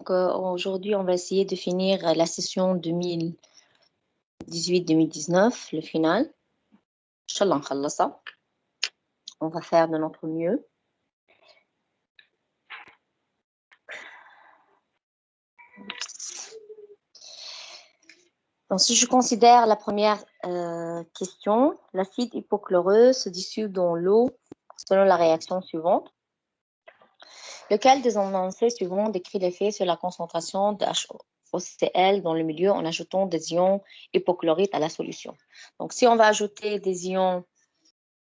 Donc, aujourd'hui, on va essayer de finir la session 2018-2019, le final. Inch'Allah, نخلصها. On va faire de notre mieux. Donc, si je considère la première question, l'acide hypochloreux se dissout dans l'eau selon la réaction suivante. Lequel des énoncés suivants décrit l'effet sur la concentration de HOCl dans le milieu en ajoutant des ions hypochlorites à la solution? Donc, si on va ajouter des ions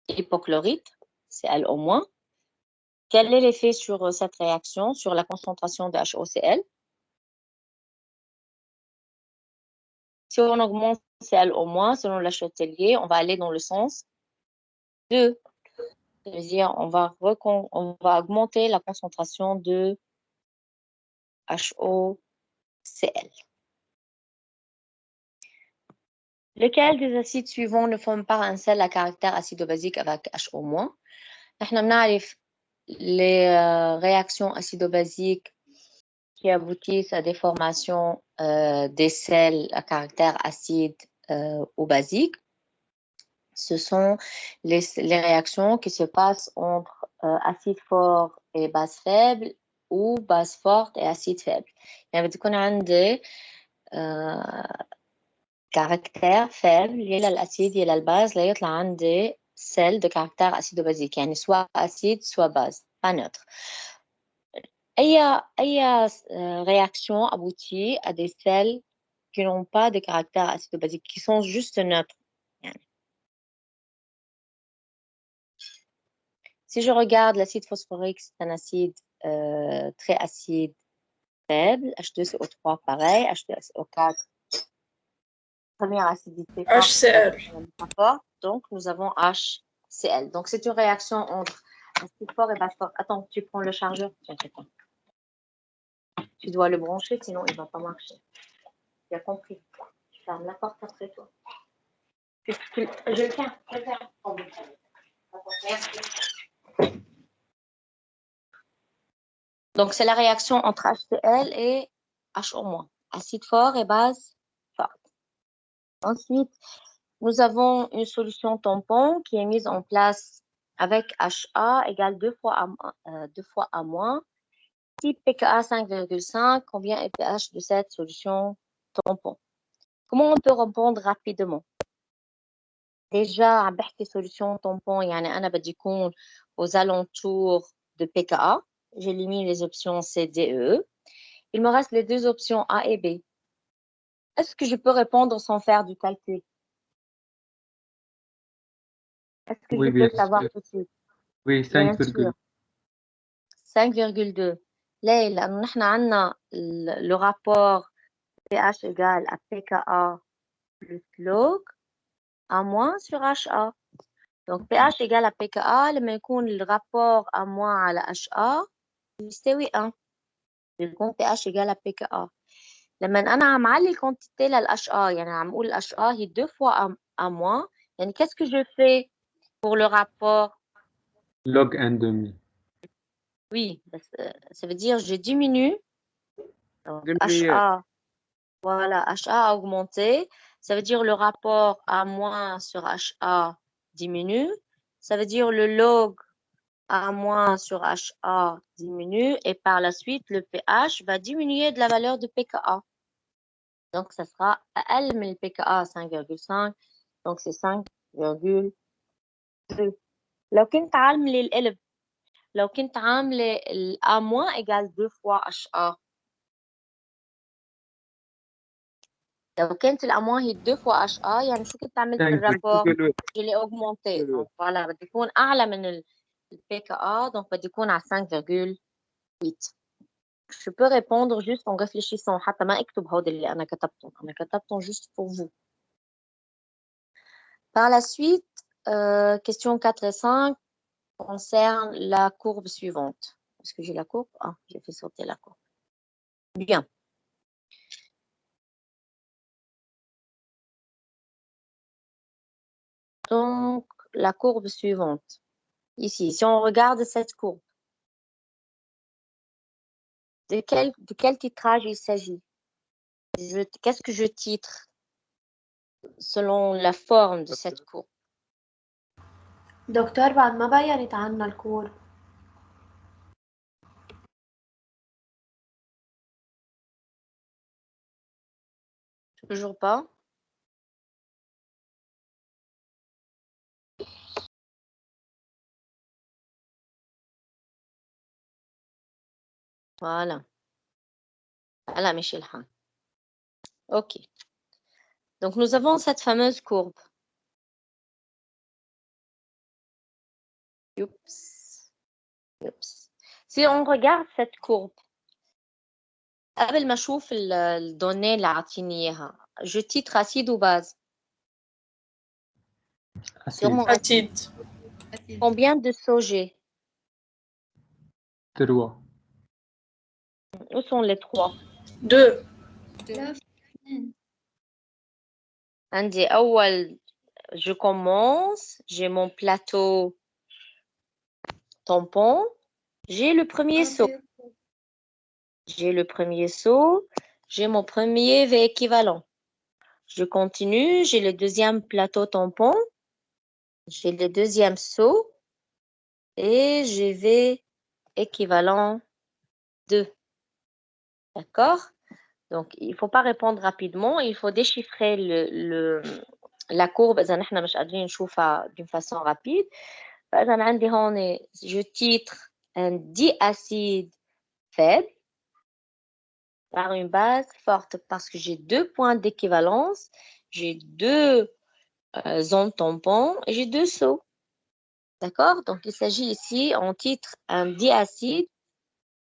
hypochlorites, Cl au moins, quel est l'effet sur cette réaction, sur la concentration de HOCl? Si on augmente Cl au moins, selon la Chatelier, on va aller dans le sens de, c'est-à-dire on va augmenter la concentration de HOCl. Lequel des acides suivants ne forme pas un sel à caractère acido-basique avec HO-? نحن بنعرف les réactions acido-basiques qui aboutissent à des formations des sels à caractère acide ou basique. Ce sont les réactions qui se passent entre acide fort et base faible ou base forte et acide faible. يعني بتكون عندي caractère faible يلا الأسيد يلا الباز ليطلع عندي sel de caractère acido-basique يعني soit acide soit base pas neutre. أي réaction aboutit à des sels qui n'ont pas de caractère acido-basique, qui sont juste neutres. Si je regarde l'acide phosphorique, c'est un acide très acide faible, H2CO3 pareil, H2SO4 première acidité HCl. forte, donc nous avons HCl. Donc c'est une réaction entre acide fort et base forte. Attends, tu prends le chargeur, t'inquiète pas. Tu dois le brancher, sinon il ne va pas marcher. Tu as compris. Tu fermes la porte après toi. Je le tiens. Donc c'est la réaction entre HCl et HO-, acide fort et base forte. Ensuite, nous avons une solution tampon qui est mise en place avec HA égale 2 fois A moins. Si pKa 5,5, combien est pH de cette solution tampon? Comment on peut répondre rapidement? Déjà, عم بحكي solution tampon, يعني أنا بدي يكون aux alentours de pKa. J'élimine les options C, D, E. Il me reste les deux options A et B. Est-ce que je peux répondre sans faire du calcul? Est-ce que je peux savoir tout de suite? Oui, 5,2. 5,2. ليه؟ لأنه نحن عنا le rapport pH égale à pKa plus log A moins sur HA. Donc pH égale à pKa لما يكون الرابور A moins على HA يساوي 1. يكون pH égale à pKa. لما أنا عم علي الكونتيتي للHA يعني عم أقول HA هي 2 fois A moins يعني qu'est-ce que je fais pour le rapport? Log 1,5. Oui, ça veut dire je diminue. Donc, HA, voilà, HA a augmenté. Ça veut dire le rapport A moins sur HA diminue. Ça veut dire le log A moins sur HA diminue. Et par la suite, le pH va diminuer de la valeur de pKa. Donc, ça sera أقل من pKa 5,5. Donc, c'est 5,2. لو كنت عاملة القلب لو كنت عاملة A moins égale 2 fois HA. لو كانت الأموال هي 2 fois HA يعني شو كنت عملت بالرابور؟ je l'ai augmenté. Donc voilà, بدي يكون أعلى من ال pKa, donc بدي يكون على 5,8. Je peux répondre juste en réfléchissant حتى ما اكتب هود اللي أنا كتبتهم juste pour vous. Par la suite, question 4 et 5 concernent la courbe suivante. Est-ce que j'ai la courbe? Ah, j'ai fait sauter la courbe. Bien. Donc, la courbe suivante. Ici, si on regarde cette courbe, de quel titrage il s'agit? Qu'est-ce que je titre selon la forme de cette courbe? دكتور بعد ما بينت عنا الكور. Toujours pas? Voilà. Voilà, ماشي الحال. OK. Donc, nous avons cette fameuse courbe. Oups. Oups. Si on regarde cette courbe, قبل ما أشوف الدوني اللي عاطيني إياها، je titre acide ou base? Sur mon acide. Combien de sauts j'ai? 3. Où sont les 3? 2. عندي أول je commence, j'ai mon plateau tampon, j'ai le premier saut. J'ai le premier saut, j'ai mon premier V équivalent. Je continue, j'ai le deuxième plateau tampon, j'ai le deuxième saut et j'ai V équivalent 2. D'accord? Donc, il ne faut pas répondre rapidement, il faut déchiffrer la courbe إذا نحن مش قادرين نشوفها d'une façon rapide. فإذا عندي هون je titre un diacide faible par une base forte parce que j'ai 2 points d'équivalence, j'ai 2 zones tampons et j'ai 2 sauts. D'accord? Donc, il s'agit ici, on titre un diacide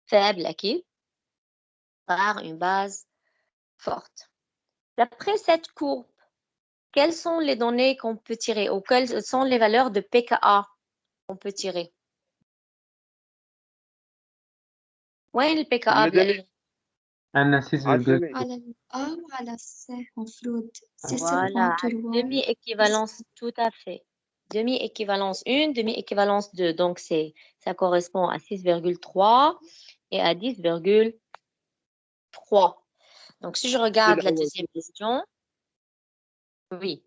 faible acide par une base forte. D'après cette courbe, quelles sont les données qu'on peut tirer ou quelles sont les valeurs de pKa qu'on peut tirer? وين البكا بلاقيه؟ عندنا 6,3. على وعلى السي مفروض Voilà, demi-équivalence, tout à fait. Demi-équivalence 1, demi-équivalence 2. Donc, ça correspond à 6,3 et à 10,3. Donc, si je regarde la deuxième question, oui.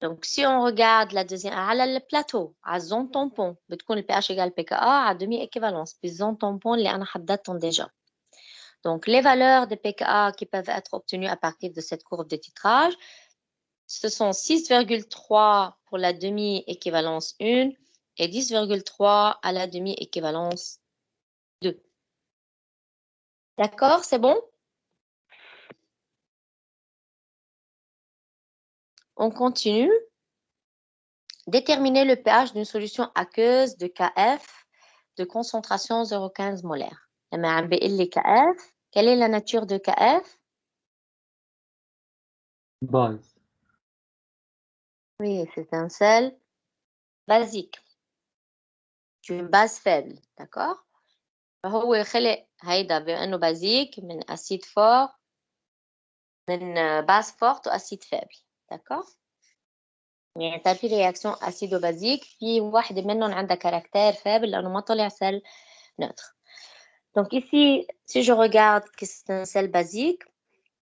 Donc, si on regarde la deuxième, على البلاتو على الزون tampon بتكون ال pH égale pKa à demi-équivalence بالزون tampon اللي أنا حددتهم déjà. Donc, les valeurs de pKa qui peuvent être obtenues à partir de cette courbe de titrage, ce sont 6,3 pour la demi-équivalence 1 et 10,3 à la demi-équivalence 2. D'accord, c'est bon? On continue. Déterminer le pH d'une solution aqueuse de KF de concentration 0,15 molaire. لما عم بيقول لي KF, quelle est la nature de KF? Base. Oui, c'est un sel basique. C'est une base faible, d'accord? فهو خلق هيدا بأنه بازيك من أسيد فور من base forte وأسيد faible, d'accord? يعني في réaction acido-basique في واحدة منهم عندها caractère faible لأنه ما طلع sel neutre. Donc ici, si je regarde que c'est un sel basique,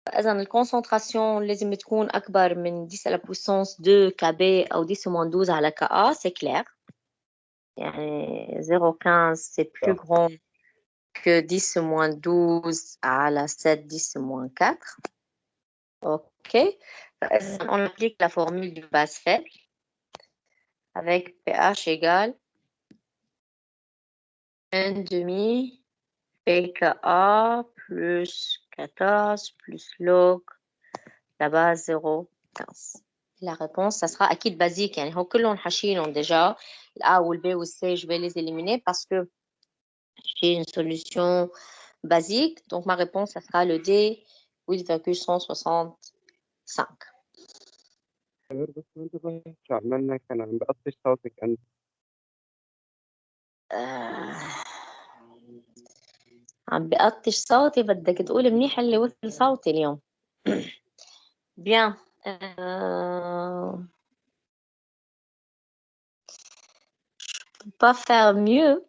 فإذا الكونسنتراسيون لازم تكون أكبر من 10 à la puissance 2 KB أو 10-12 على Ka, c'est clair. يعني 0,15 c'est plus grand que 10-12 à la 7, 10-4. OK. On applique la formule du base faible avec pH égale 1,5 pKa plus 14 plus log la base 0,15. La réponse, ça sera acide basique. يعني هو كلهم حاشينهم déjà. A ou le B ou le C, je vais les éliminer parce que j'ai une solution basique. Donc, ma réponse, ça sera le D, 8,165. بس انت بشع منك كان عم بقطش صوتك انت. عم بقطش صوتي بدك تقول منيح اللي وصل صوتي اليوم. Bien. Je peux pas faire mieux.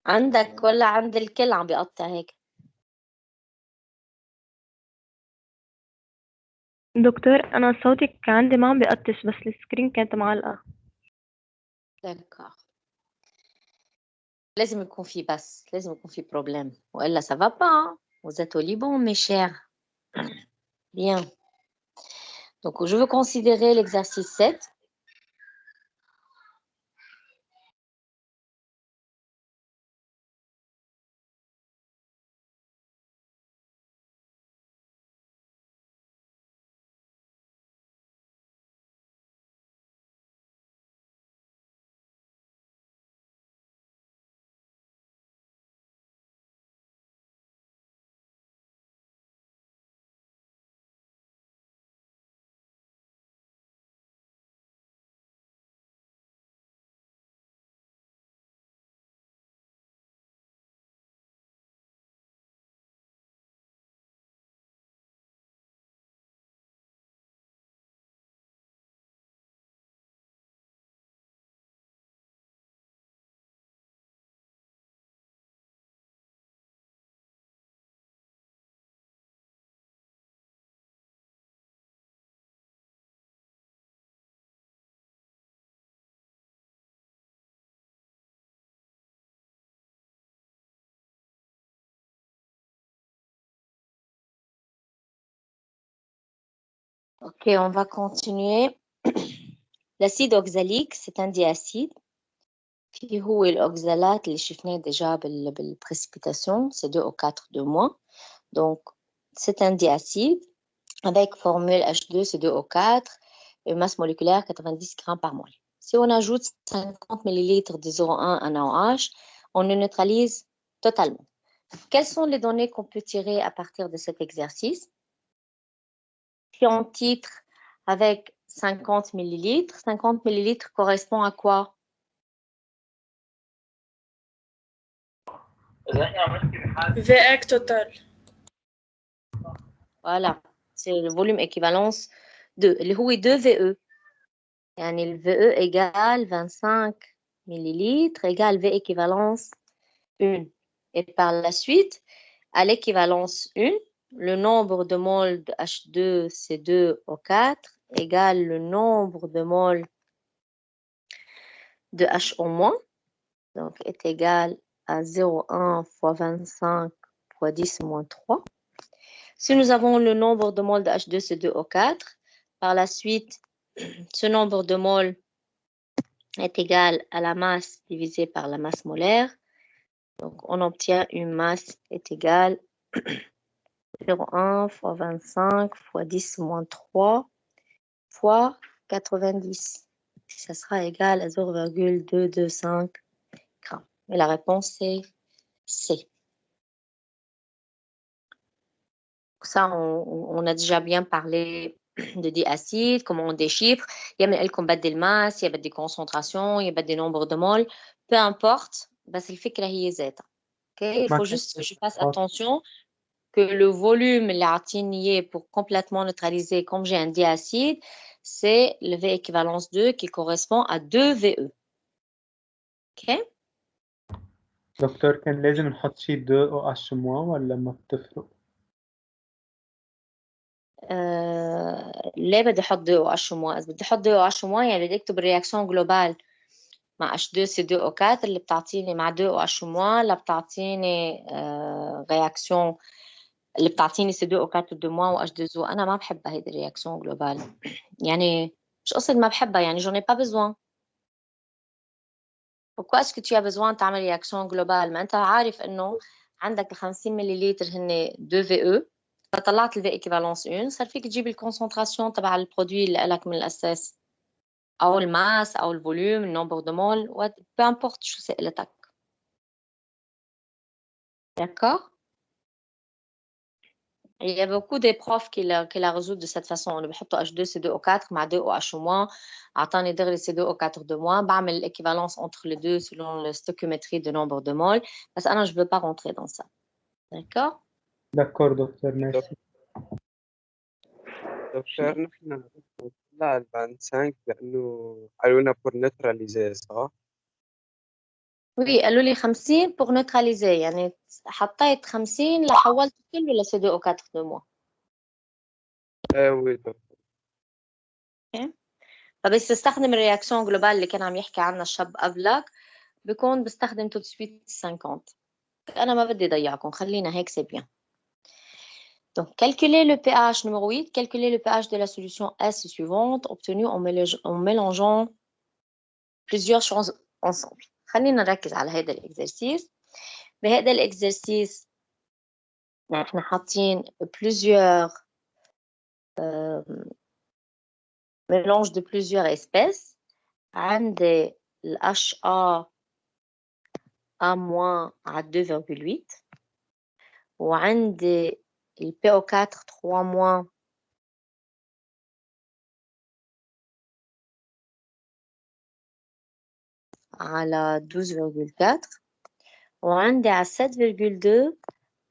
عندك ولا عند الكل عم بيقطع هيك؟ دكتور أنا صوتي عندي ما عم بيقطش بس السكرين كانت معلقة. D'accord. لازم يكون في بس لازم يكون في بروبلème وإلا ça va pas. Vous êtes au Liban mes chers. Bien. Donc je veux considérer l'exercice 7. Ok, on va continuer. L'acide oxalique, c'est un diacide. في هو الأوكزالات اللي شفناه déjà بالprécipitation, c'est 2O4 de moins. Donc, c'est un diacide avec formule H2, c'est 2O4, et masse moléculaire 90 grammes par mol. Si on ajoute 50 ml de 0,1 à NaOH, on le neutralise totalement. Quelles sont les données qu'on peut tirer à partir de cet exercice? Si on titre avec 50 ml, 50 ml correspond à quoi? VX total. Voilà, c'est le volume équivalence de اللي هو 2 VE. يعني le VE égale 25 millilitres égale V équivalence 1. Et par la suite, à l'équivalence 1, le nombre de moles de H2, C2O4 égale le nombre de moles de HO-, donc est égal à 0,1 fois 25 fois 10 moins 3. Si nous avons le nombre de moles de H2CO4, par la suite, ce nombre de moles est égal à la masse divisée par la masse molaire. Donc, on obtient une masse est égale 0,1 fois 25 fois 10 moins 3 fois 90. Ça sera égal à 0,225 grammes. Et la réponse est C. Ça, on a déjà bien parlé de diacides, comment on déchiffre. Il y a qu'on bat des masses, il y a des concentrations, il y a des nombres de moles. Peu importe, c'est le fait que هي Z. Il faut juste que je fasse attention que le volume l'atténué pour complètement neutraliser, comme j'ai un diacide, c'est le V équivalence 2 qui correspond à 2 VE. OK? دكتور كان لازم نحط شي 2 OH- ولا ما بتفرق؟ ليه بدي احط 2 OH-. اذا بدي احط 2 OH- يعني بدي اكتب الرياكسيون جلوبال مع H2C2O4 اللي بتعطيني مع 2 OH- اللي بتعطيني رياكسيون اللي بتعطيني C2O4 de moins و H2O. انا ما بحبها هيدي الرياكسيون جلوبال. يعني مش قصة ما بحبها، يعني j'en ai pas besoin. Pourquoi est-ce que tu as besoin تعمل رياكسيون جلوبال؟ ما انت عارف انه عندك 50 مليلتر هن 2 VE، فطلعت الفي ايكيفالونس 1، صار فيك تجيب الكونسنتراسيون تبع البرودوي اللي لك من الاساس او الماس او الفوليوم النمبر دو مول peu importe شو سئلتك. D'accord? Il y a beaucoup de profs qui la résolvent de cette façon. أنا بحطوا H2C2O4 مع 2OH- أعطاني دغري C2O4 de moins. بعمل l'équivalence entre les deux selon la stoichiométrie de nombre de moles. بس أنا je veux pas rentrer dans ça. D'accord? دكتور دكتور ماشي. دكتور نحن نطلع الباند 5 لأنه قالوا لنا بور نيوتراليزي صح؟ Oui, قالوا لي 50 pour neutraliser يعني حطيت 50 لحولت كله ل CO4 de moi. oui دكتور. فبس تستخدم الرياكسيون جلوبال اللي كان عم يحكي عنها الشاب قبلك بكون بستخدم tout de suite 50. أنا ما بدي ضيعكم خلينا هيك c'est bien. Donc, calculer le pH numéro 8, calculer le pH de la solution S suivante obtenue en mélangeant plusieurs choses ensemble. خلينا نركز على هذا الإكزرسيس. بهذا الإكزرسيس نحن حاطين plusieurs mélange de plusieurs espèces. عندي ال HA A- à 2,8 وعندي ال PO4 3- على 12,4 وعندي على 7,2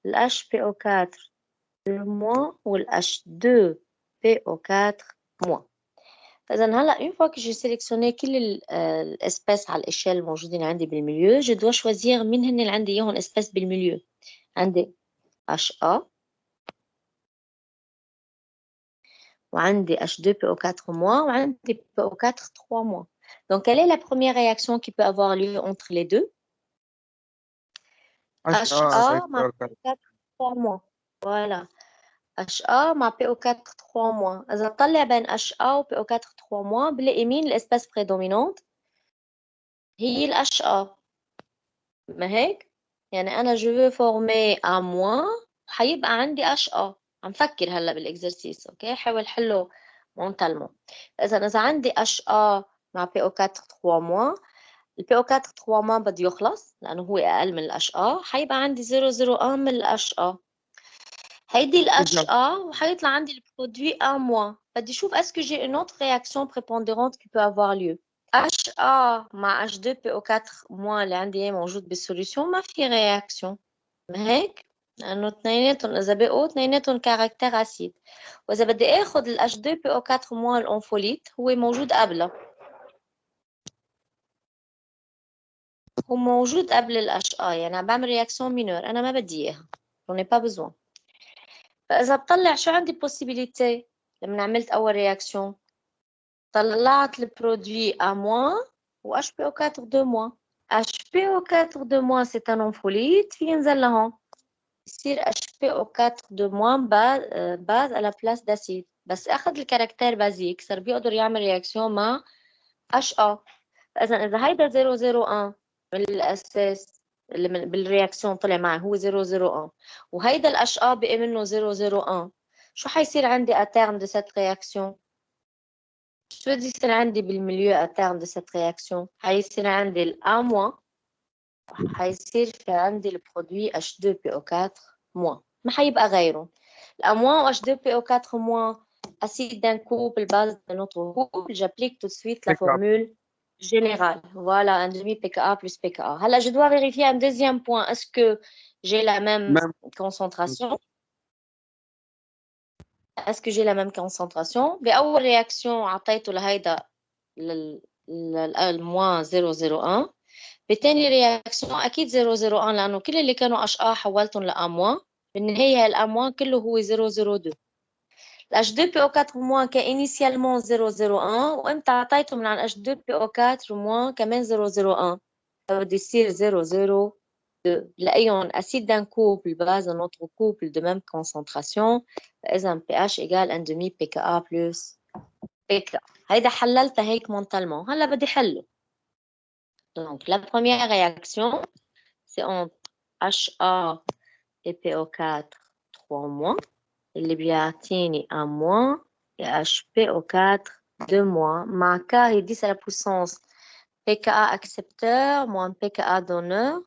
ال HPO4 2- وال H2PO4-. فإذا هلا une fois que j'ai sélectionné كل الاسباس على الاشياء الموجودين عندي بالميليو je dois choisir مين هن اللي عندي اياهم اسباس بالميليو. عندي HA وعندي H2PO4- وعندي PO4 3-. Donc quelle est la première réaction qui peut avoir lieu entre les deux? HA مع PO4 3-. Voilà. HA مع PO4 3-. إذا نطلع بين HA و PO4 3- بلاقي مين الاسباس prédominante؟ هي ال HA. ما هيك؟ يعني أنا je veux former A- حيبقى عندي HA. عم فكر هلا بالإكزرسيس، أوكي؟ حاول حله مونتالمون. إذا عندي HA مع PO4 3- ال PO4 3- بده يخلص لأنه هو أقل من ال HA، حيبقى عندي 0,01 من ال HA. هيدي ال HA وحيطلع عندي البرودوي A-. بدي شوف est-ce que j'ai une autre réaction prépondérante qui peut avoir lieu. HA مع H2PO4- اللي عندي اياه موجود بالسوليوشن ما في رياكسيون. ما هيك؟ لأنه اثنيناتهم إذا بقوا اثنيناتهم كاركتير أسيد، وإذا بدي آخذ ال H2PO4- الأنفوليت هو موجود قبله. هو موجود قبل ال HA يعني عم بعمل رياكسيون مينور أنا ما بدي إياها. j'en ai pas besoin. فإذا بطلع شو عندي possibilité لما عملت أول رياكسيون؟ طلعت البرودوي A- و HPO4 2-. HPO4 2- c'est un ampholyte في ينزل لهون يصير HPO4 2- باز à la place d'acide، بس أخذ الكاركتير بازيك صار بيقدر يعمل رياكسيون مع HA. إذا هيدا 0,01 بالأساس اللي بالرياكسيون طلع معي هو 0,01 وهيدا ال HA بقي منه 0,01، شو حيصير عندي à terme de cette réaction؟ شو بدي يصير عندي بالميليو à terme de cette réaction؟ حيصير عندي ال A- حيصير في عندي البرودوي H2PO4- ما حيبقى غيره. الأ- و H2PO4- acide d'un couple, base d'un autre couple, j'applique tout de suite la formule générale. Voilà, un demi pKa plus pKa. Là, je dois vérifier un deuxième point. Est-ce que j'ai la même concentration? Est-ce que j'ai la même concentration؟ بأول رياكسيون عطيته لهيدا moins 0,01. بتاني رياكسيون أكيد 0,01 لأنه كل اللي كانوا HA حولتهم لأ-. بالنهاية الأ- كله هو 0,02. ال H2PO4- كان initialement 0,01 وإمتى عطيته من عن H2PO4- كمان 0,01 فبده يصير 0,02. لأيهم acide d'un couple base d'un autre couple de même concentration فإذا pH égale 1/2 pKa plus pKa. هيدا حللتها هيك مونتالمون. هلا بدي حله. Donc la première réaction c'est entre HA et PO4 3- اللي بيعطيني A- et HPO4 2- مع K est 10 à la puissance pKa accepteur moins pKa donneur.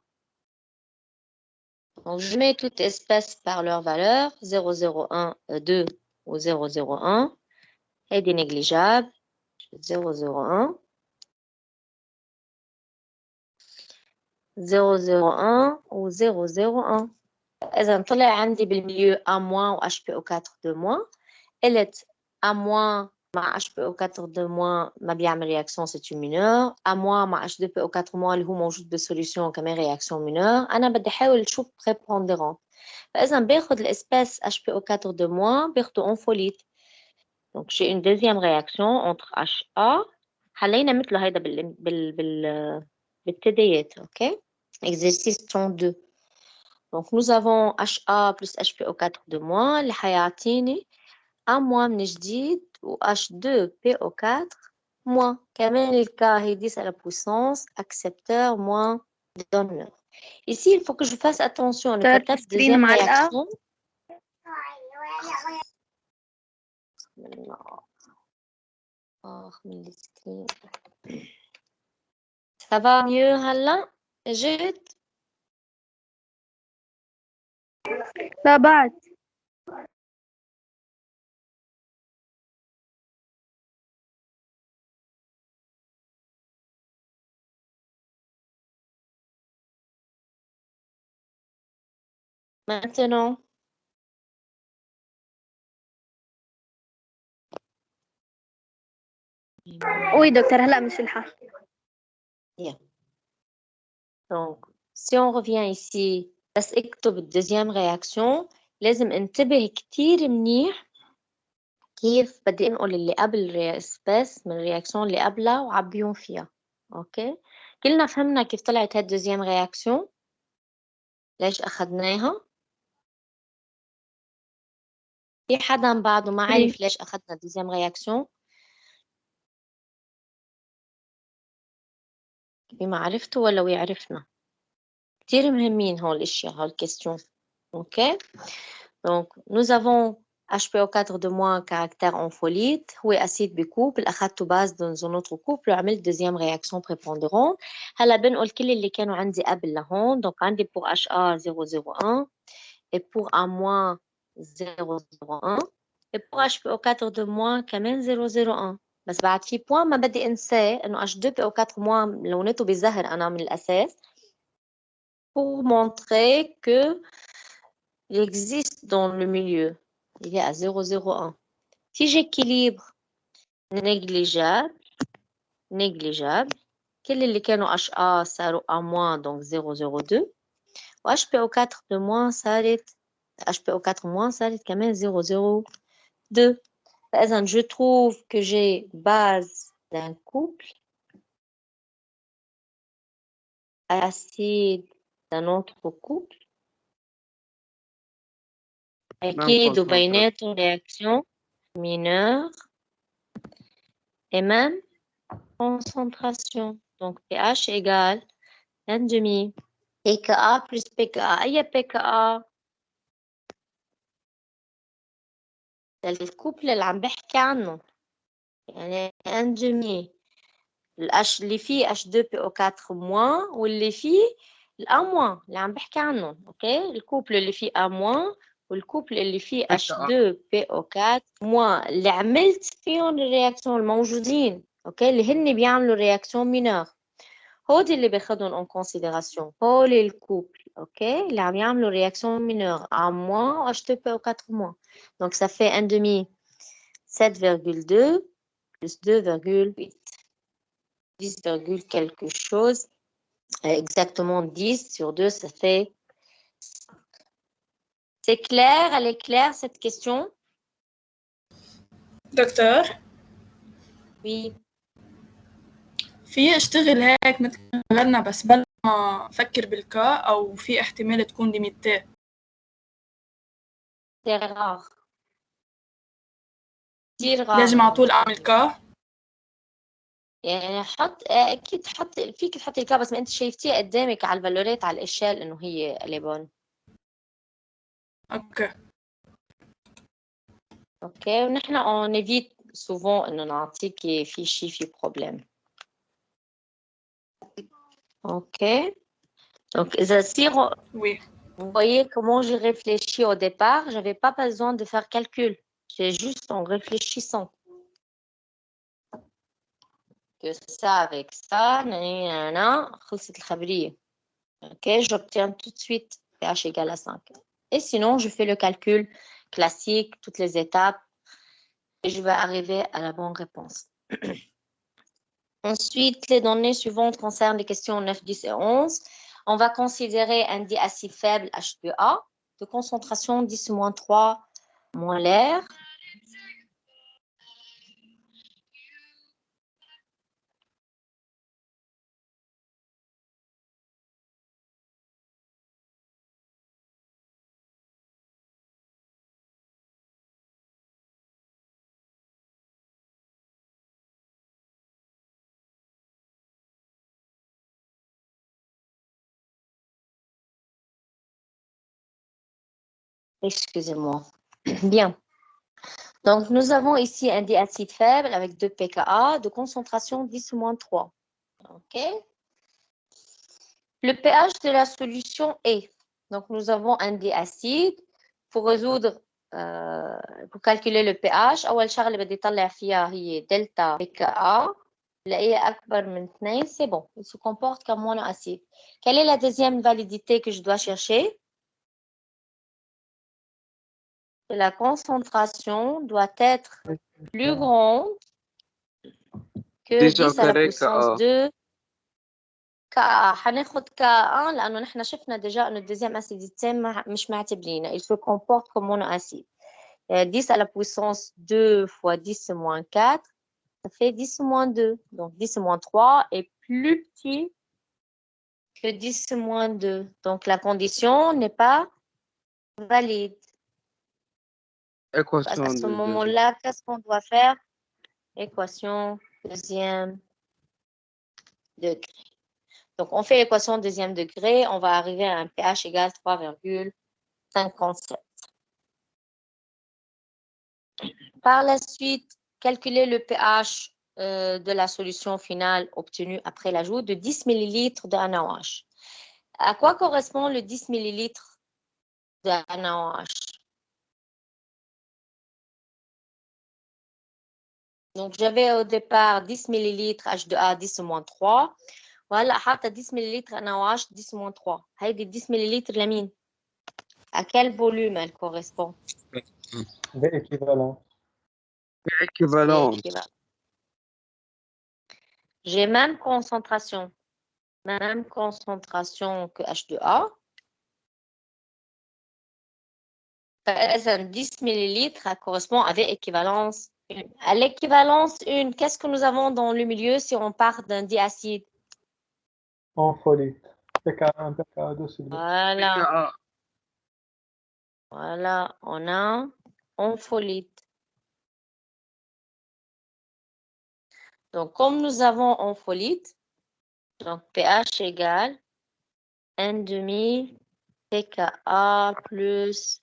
Donc, je mets toutes espèces par leur valeur, 0,01, 2 ou 0,01, et des négligeables, 0,01, 0,01 ou 0,01. إذا طلع عندي بالميليو A- و HPO4 2- قلت A- مع HPO4- ما بيعمل رياكسيون سيتو مينور، A- مع H2PO4- اللي هو موجود بالسوليوشن كمان رياكسيون مينور. أنا بدي أحاول نشوف بريبونديرون، فإذا باخد الإسباس HPO4- باخده أنفوليت. Donc j'ai une deuxième réaction entre HA، حلينا مثل هيدا بالتديات. OK. Exercice 32. Donc nous avons HA plus HPO4- اللي حيعطيني A- من جديد و H2PO4- كمان الكا هي 10 à la puissance accepteur moins donneur. Ici il faut que je fasse attention. Le دكتور كتبت السكرين deuxième معلقة. réaction. من السكرين. Ça va mieux هلا؟ جيت؟ لا بعد. Maintenant. وي دكتور هلا مش الحال. Bien. Donc, si on revient ici, بس اكتب deuxième réaction. لازم انتبه كتير منيح كيف بدي انقل اللي قبل سبيس من الرياكسيون اللي قبلها وعبيهم فيها. اوكي، كلنا فهمنا كيف طلعت هاد deuxième réaction، ليش اخذناها. في حدا بعده ما عرف ليش اخذنا deuxième réaction؟ بما عرفته ولا ويعرفنا؟ كتير مهمين هول الاشياء، هول الكيستيون. اوكي، donc nous avons HPO4- caractère ampholyte هو أسيد بكوبل، أخذته باز dans un autre couple وعملت deuxième réaction prépondérante. هلا بنقول كل اللي كانوا عندي قبل لهون. donc عندي pour HA 001 et pour A- 001 et pour HPO4- كمان 001. بس بعد في بوان ما بدي انساه، انه H2PO4- لونته بزهر انا من الاساس pour montrer que il existe dans le milieu. Il est à 0,01. Si j'équilibre négligeable, كل اللي كانوا HA صاروا A- donc 0,02 و HPO4- صارت كمان 0,02. فإذا je trouve que j'ai base d'un couple, acide d'un autre couple, أكيد وبيناتهم réaction mineure et même concentration. Donc pH égale 1,5. pKa plus pKa. أي pKa؟ ده الكوبل اللي عم بحكي عنه، يعني 1,5 اللي فيه H2PO4- واللي فيه الأ- اللي عم بحكي عنه. اوكي، الكوبل اللي فيه A- والكوبل اللي فيه H2PO4- اللي عملت فيهم الرياكسيون الموجودين. اوكي، اللي هن بيعملوا رياكسيون مينور، هودي اللي باخدهم en considération. هول الكوبل اوكي اللي عم يعملوا رياكسيون مينور A- و H2PO4-. donc ça fait 1,5 7,2 plus 2,8 10, quelque chose, exactement 10 sur 2, ça fait. C'est clair? Elle est claire cette question? دكتور Oui. في اشتغل هيك مثل غنى بس بلا ما افكر بالكا، او في احتمال تكون ليميتي؟ C'est rare. كتير rare. لازم على طول اعمل كا؟ يعني حط اكيد حط فيك تحطي الكا، بس ما انت شايفتيها قدامك على الفالوريت على الاشياء انه هي ليبون. اوكي اوكي، ونحن on évite souvent انه نعطيكي في شيء في بروبليم. اوكي، donc اذا oui. Vous voyez comment j'ai réfléchi au départ, j'avais pas besoin de faire calcul, c'est juste en réfléchissant. Que ça avec ça, خلصت الخبرية. Ok, j'obtiens tout de suite pH égale à 5. Et sinon, je fais le calcul classique, toutes les étapes, et je vais arriver à la bonne réponse. Ensuite, les données suivantes concernent les questions 9, 10 et 11. On va considérer un diacide faible H2A de concentration 10-3 molaire. Excusez-moi. Bien. Donc, nous avons ici un diacide faible avec 2 pKa de concentration 10-3. OK? Le pH de la solution est. Donc, nous avons un diacide. Pour résoudre, pour calculer le pH, أول شغلة اللي بدي طلع فيها هي دلتا pKa. بلاقيها أكبر من 2, c'est bon. Il se comporte comme monoacide. Quelle est la deuxième validité que je dois chercher? La concentration doit être plus grande que 10 à la puissance 2 Ka. هناخد Ka لأنه نحن شفنا déjà إنه الدeuxième acidité مش معتبرينها. Il se comporte comme monoacide. 10 à la puissance 2 fois 10 moins 4, ça fait 10 moins 2. Donc 10 moins 3 est plus petit que 10 moins 2. Donc la condition n'est pas valide. Équation À ce de moment-là, qu'est-ce qu'on doit faire? Équation deuxième degré. Donc, on fait l'équation deuxième degré. On va arriver à un pH égal 3,57. Par la suite, calculer le pH de la solution finale obtenue après l'ajout de 10 ml de NaOH. À quoi correspond le 10 ml de NaOH? Donc, j'avais au départ 10 ml H2A 10-3. وهلا حاطه 10 ملل NaOH 10-3. هيدي 10 ملل لمين؟ À quel volume elle correspond? L'équivalent. équivalent. J'ai même concentration que H2A. فإذا 10 ml correspond avec équivalence 1. À l'équivalence 1, qu'est-ce que nous avons dans le milieu si on part d'un diacide? Ampholyte. pKa1, pKa2, s'il vous plaît. Voilà. Voilà, on a ampholyte. Donc, comme nous avons ampholyte, donc pH égale 1,5 pKa plus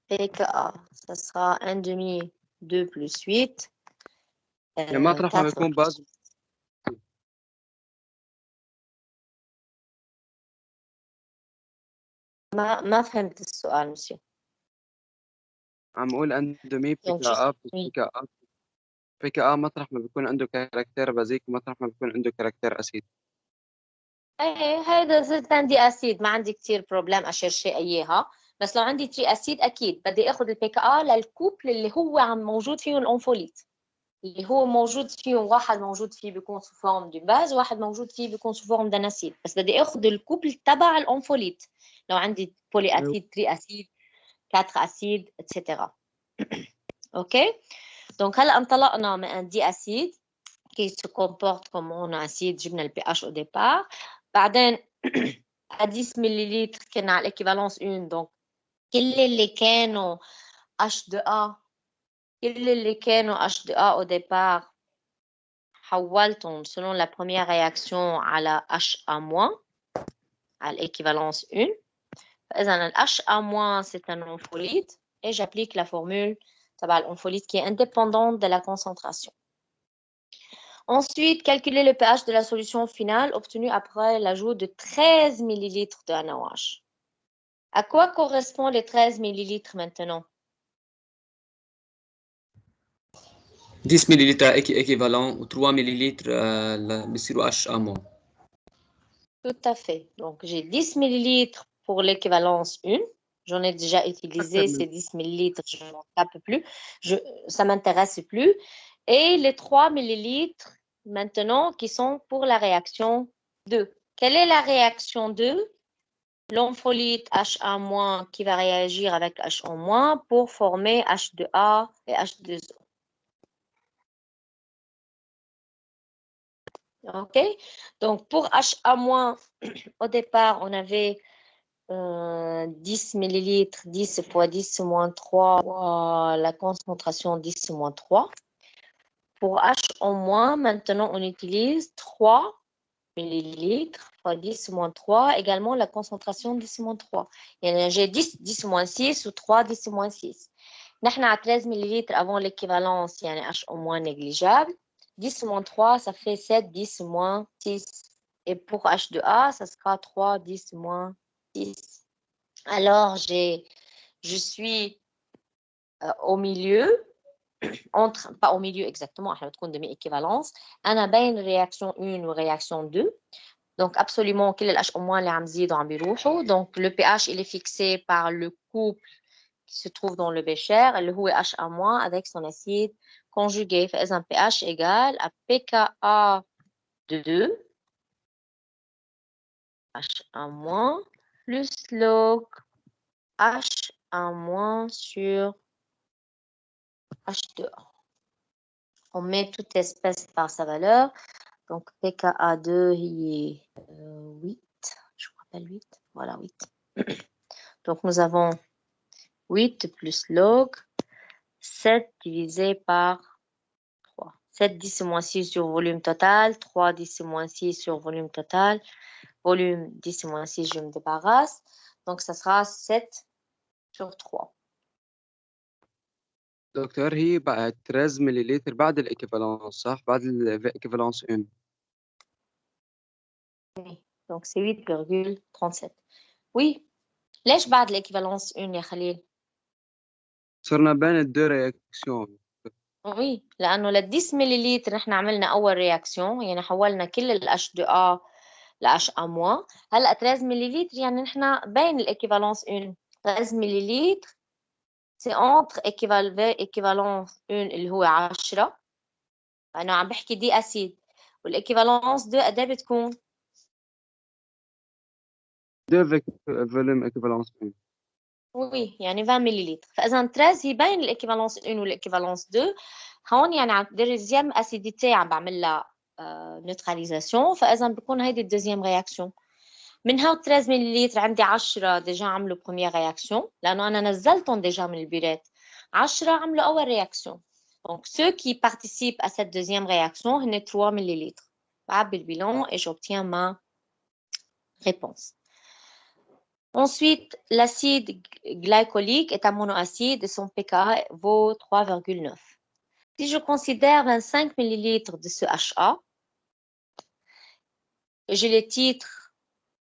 pKa. Ça sera 1,5 2 plus 8. يعني مطرح ما يكون باز ما فهمت السؤال مسيو. عم اقول اندومي بكا بكا مطرح ما بيكون عنده كاركتير بازيك ومطرح ما بيكون عنده كاركتير اسيد. ايه هيدا زلت عندي اسيد ما عندي كتير بروبلم اشرشي اياها، بس لو عندي تري اسيد اكيد بدي اخذ البيكا للكوبل اللي هو عم موجود فيه الانفوليت، اللي هو موجود فيه واحد موجود فيه بيكون سو فورم دي باز وواحد موجود فيه بيكون سو فورم دان اسيد، بس بدي اخذ الكوبل تبع الانفوليت. لو عندي بولي اسيد 3 اسيد 4 اسيد اتسيتيرا. اوكي دونك هلا انطلقنا من ان دي اسيد qui se comporte comme monoacide. جبنا البي اتش au départ. بعدين 10 ملل كنا على الايكيفالونس 1. دونك كل اللي كانوا H2A au départ حولتهم selon la première réaction على HA- على l'équivalence 1. فإذا ال HA- c'est un ampholyte et j'applique la formule تبع l'ampholyte qui est indépendante de la concentration. Ensuite, calculer le pH de la solution finale obtenue après l'ajout de 13 ml de NaOH. À quoi correspondent les 13 ml maintenant? 10 ملل équivalent و 3 ملل بيصيروا HA-. Tout à fait. Donc, j'ai 10 ml pour l'équivalence 1 J'en ai déjà utilisé أكثر من ces 10 millilitres, je n'en tape plus, ça ne m'intéresse plus. Et les 3 millilitres maintenant qui sont pour la réaction 2. Quelle est la réaction 2? L'ampholyte H1- qui va réagir avec H- pour former H2A et H2O. OK? Donc, pour HA-, au départ, on avait 10 millilitres, 10 fois 10 moins 3, la concentration 10 moins 3. Pour H-, maintenant, on utilise 3 millilitres fois 10 moins 3, également la concentration 10 moins 3. J'ai 10, 10 moins 6 ou 3, 10 moins 6. Nous avons 13 millilitres avant l'équivalence, H- négligeable. 10 moins 3, ça fait 7, 10 moins 6. Et pour H2A, ça sera 3, 10 moins 6. Alors, je suis au milieu, pas au milieu exactement, on va trouver demi-équivalence. On a bien réaction 1 ou réaction 2. Donc, absolument, quel est le H au moins les amzides en biroucho. Donc, le pH, il est fixé par le couple qui se trouve dans le bécher, le H à- avec son acide conjugué. Fait un pH égal à pKa de 2, H à- plus log H à- sur H2A. On met toute espèce par sa valeur. Donc, pKa2, il est 8. Je vous rappelle 8. Voilà, 8. Donc, nous avons 8 plus log 7 divisé par 3. 7 10 moins 6 sur volume total. 3 10 moins 6 sur volume total. Volume 10 moins 6, je me débarrasse. Donc, ça sera 7 sur 3. دكتور هي بعد 13 مليلتر بعد الإكيفالونس صح؟ بعد الإكيفالونس 1. Oui. Donc, c'est 8,37. Oui. ليش بعد l'équivalence 1 يا خليل؟ صرنا بين الدو رياكسيون. Oui. لأنه ل 10 مليلتر نحن عملنا أول رياكسيون، يعني حولنا كل ال H2A ل H-. هلا 13 مليلتر يعني نحن بين l'équivalence 1. 13 مليلتر c'est entre équivalence 1 اللي هو 10. فأنا عم بحكي دي أسيد، والإكيفالونس 2 قد ايه بتكون؟ دو فوليوم إكيفالونس 1. وي يعني 20 مليلتر. فإذا 13 هي بين الإكيفالونس 1 والإكيفالونس 2. هون يعني عم ديزيام أسيديتي عم بعمل لها نيوتراليزاسيون. فإذا بكون هيدي الدوزيام رياكسيون. من هاو 13 مليلتر عندي 10 ديجا عملوا بروميير رياكسيون، لأنه أنا نزلتهم ديجا من البيرات. 10 عملوا أول رياكسيون. Donc, ceux qui participent à cette deuxième réaction, c'est 3 millilitres. بعبي le bilan et j'obtiens ma réponse. Ensuite, l'acide glycolique est un monoacide et son pKa vaut 3,9. Si je considère 25 millilitres de ce HA, et je les titre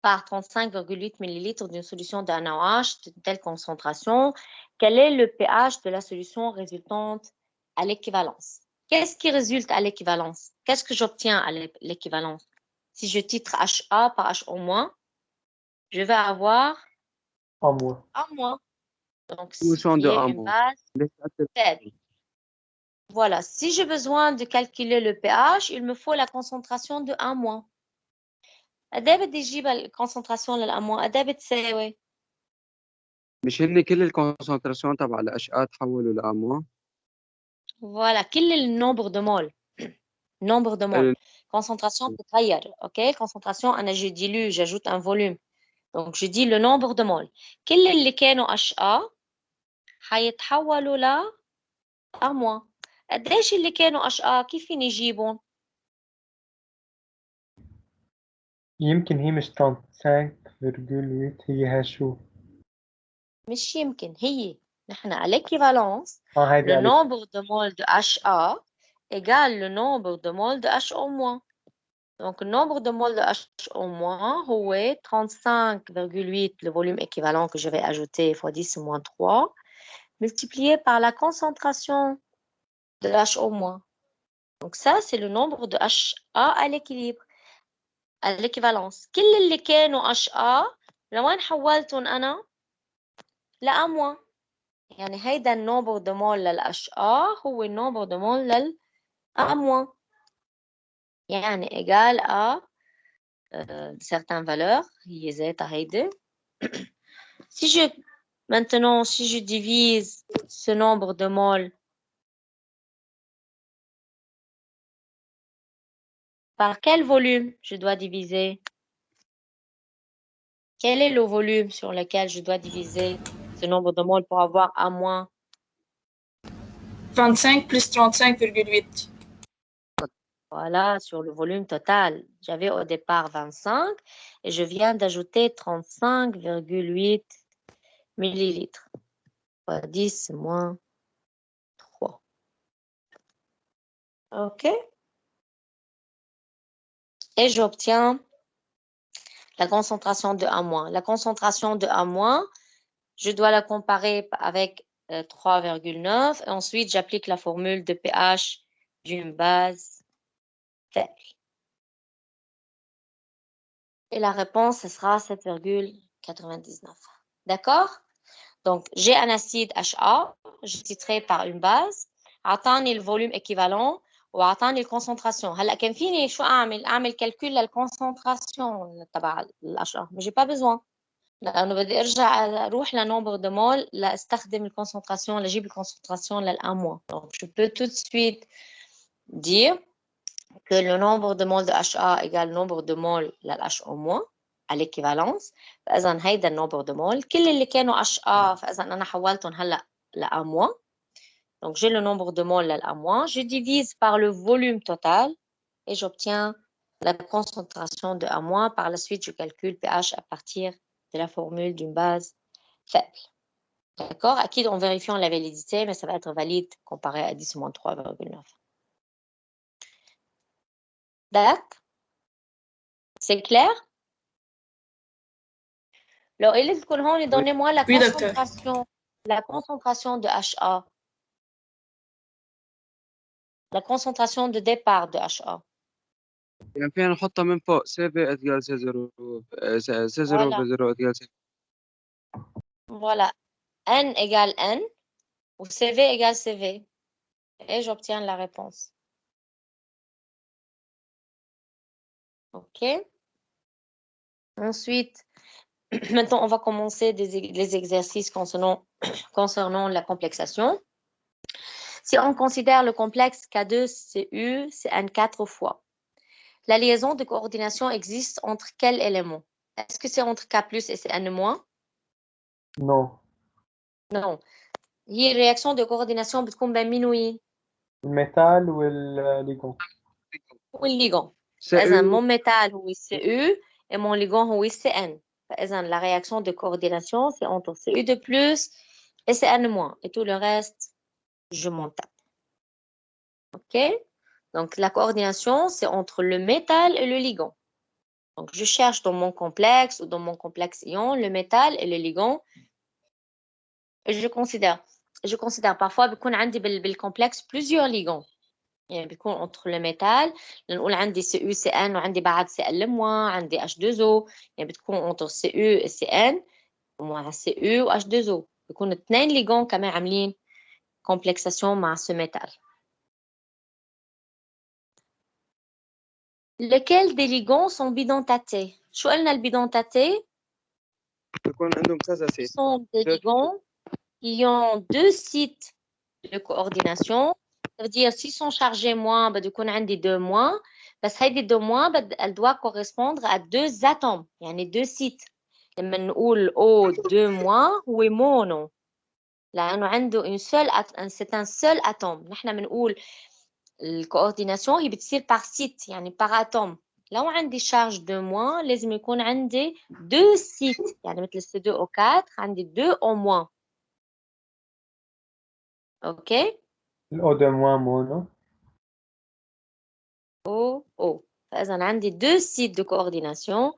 par 35,8 millilitres d'une solution d'un NaOH de telle concentration, quel est le pH de la solution résultante à l'équivalence? Qu'est-ce qui résulte à l'équivalence? Qu'est-ce que j'obtiens à l'équivalence? Si je titre HA par HO-, je vais avoir أمور. A-. Donc, Solution qui de est A-. une base faible. Voilà. Si j'ai besoin de calculer le pH, il me faut la concentration de A-. قد ايه بدي اجيب الكونسنتراسيون للأ-؟ قد ايه بتساوي؟ مش هن كل الكونسنتراسيون تبع الأشعة تحولوا لأموا؟ Voilà, quel est le nombre de moles? Nombre de moles. Concentration بتتغير. OK? Concentration, أنا je dilue, j'ajoute un volume. Donc, je dis le nombre de moles. كل اللي كانوا HA حيتحولوا ل A-. قديش اللي كانوا HA كيف فيني اجيبهم؟ يمكن هي مش 35,8 هي شو؟ مش يمكن هي. نحن à l'équivalence, هيدي le قالت nombre de moles de HA égale le nombre de moles de HO-. Donc, le nombre de moles de HO- هو 35,8, le volume équivalent que je vais ajouter fois 10 moins 3, multiplié par la concentration de HO-. Donc, ça, c'est le nombre de HA à l'équilibre, à l'équivalence. كل اللي كانوا HA لوين حولتهم أنا؟ ل A-. يعني هيدا النومبر دو مول للH A هو النومبر دو مول لل A-. يعني égal à certaines valeurs هي ذاتها هيدي. Maintenant, si je divise ce nombre de moles par quel volume je dois diviser? Quel est le volume sur lequel je dois diviser ce nombre de moles pour avoir A-? 25 plus 35,8. Voilà, sur le volume total. J'avais au départ 25 et je viens d'ajouter 35,8 millilitres. 10 moins 3. OK? Et j'obtiens la concentration de A-. La concentration de A-, je dois la comparer avec 3,9 et ensuite j'applique la formule de pH d'une base faible. Et la réponse, ce sera 7,99. D'accord? Donc, j'ai un acide HA, je titré par une base, عطاني le volume équivalent وعطاني الكونسنتراسيون. هلا كان فيني شو اعمل كالكول للكونسنتراسيون تبع الHA، ما j'ai pas besoin. لانه بدي ارجع اروح لنومبر دو مول لاستخدم الكونسنتراسيون لاجيب الكونسنتراسيون للA-. Donc, je peux tout de suite dire que le nombre de moles de HA égale le nombre de moles للHO- à l'équivalence. فإذا هيدا النومبر دو مول كل اللي كانوا HA فإذا أنا حولتهم هلا لA-. Donc j'ai le nombre de moles للA-. Je divise par le volume total et j'obtiens la concentration de A-. Par la suite, je calcule pH à partir de la formule d'une base faible. D'accord? Acquis en vérifiant la validité, mais ça va être valide comparé à 10 moins 3,9. D'accord? C'est clair? لو قلت لكم هون donnez-moi la concentration de HA. La concentration de départ de HA. يعني فينا نحطها من فوق CV اتجال C0 Voilà. B0 اتجال C. Voilà. N égale N ou CV égale CV. Et j'obtiens la réponse. OK. Ensuite, maintenant, on va commencer les exercices concernant la complexation. Si on considère le complexe K2CU, c'est N4 fois. La liaison de coordination existe entre quels éléments? Est-ce que c'est entre K plus et N moins? Non. Non. هي الرياكشن de coordination بتكون بين مين وين؟ الميتال والليجون. والليجون. فإذا mon métal هو CU et mon ligand هو CN. فإذا la réaction de coordination c'est entre CU de plus et CN moins. Et tout le reste, je m'en tape. OK? Donc la coordination c'est entre le métal et le ligand. Donc je cherche dans mon complexe ou dans mon complexe ion le métal et le ligand. Et je considère parfois بيكون عندي بالcomplexe plusieurs ligands. يعني بيكون entre le métal لنقول عندي CU CN وعندي بعد Cl- عندي H2O. يعني بتكون entre CU et CN ومع CU و H2O. بيكون 2 ligands كمان عاملين complexation مع ce métal. Lesquels des ligands sont bidentatés? شو قلنا البيدونتاتي؟ بيكون عندهم كذا Ce سيت. sont des ligands qui ont 2 sites de coordination. Ça veut dire s'ils sont chargés moins, بدو يكون عندي 2 moins. بس هيدي 2 moins elle doit correspondre à 2 atomes, يعني 2 sites. لما نقول O2 moins هو mono. لأنه عنده c'est un seul atome. نحن بنقول الكورديناسيون هي بتصير par site يعني par atome. لو عندي charge 2 moins لازم يكون عندي 2 sites يعني مثل C2O4 عندي 2 au moins. OK? الأو دو موان مونو. O. فإذا عندي 2 sites de coordination.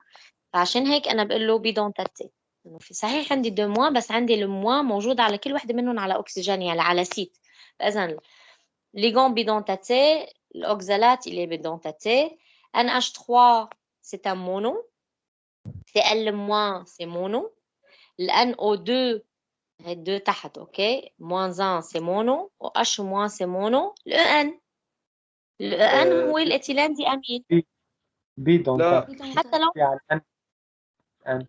فعشان هيك أنا بقول له بيدونتاتي. إنه في صحيح عندي 2 moins بس عندي الموا موجود على كل وحدة منهم على أكسجين يعني على سيت. فإذا ligand bidentaté, l'oxalate il est bidentaté. NH3 c'est un mono. Cl- c'est mono. Le NO2 هي 2 تحت اوكي moins 1 c'est mono و H moins c'est mono le EN le EN هو الإيثيلين دي أمين بيدونتاتي حتى لو على الان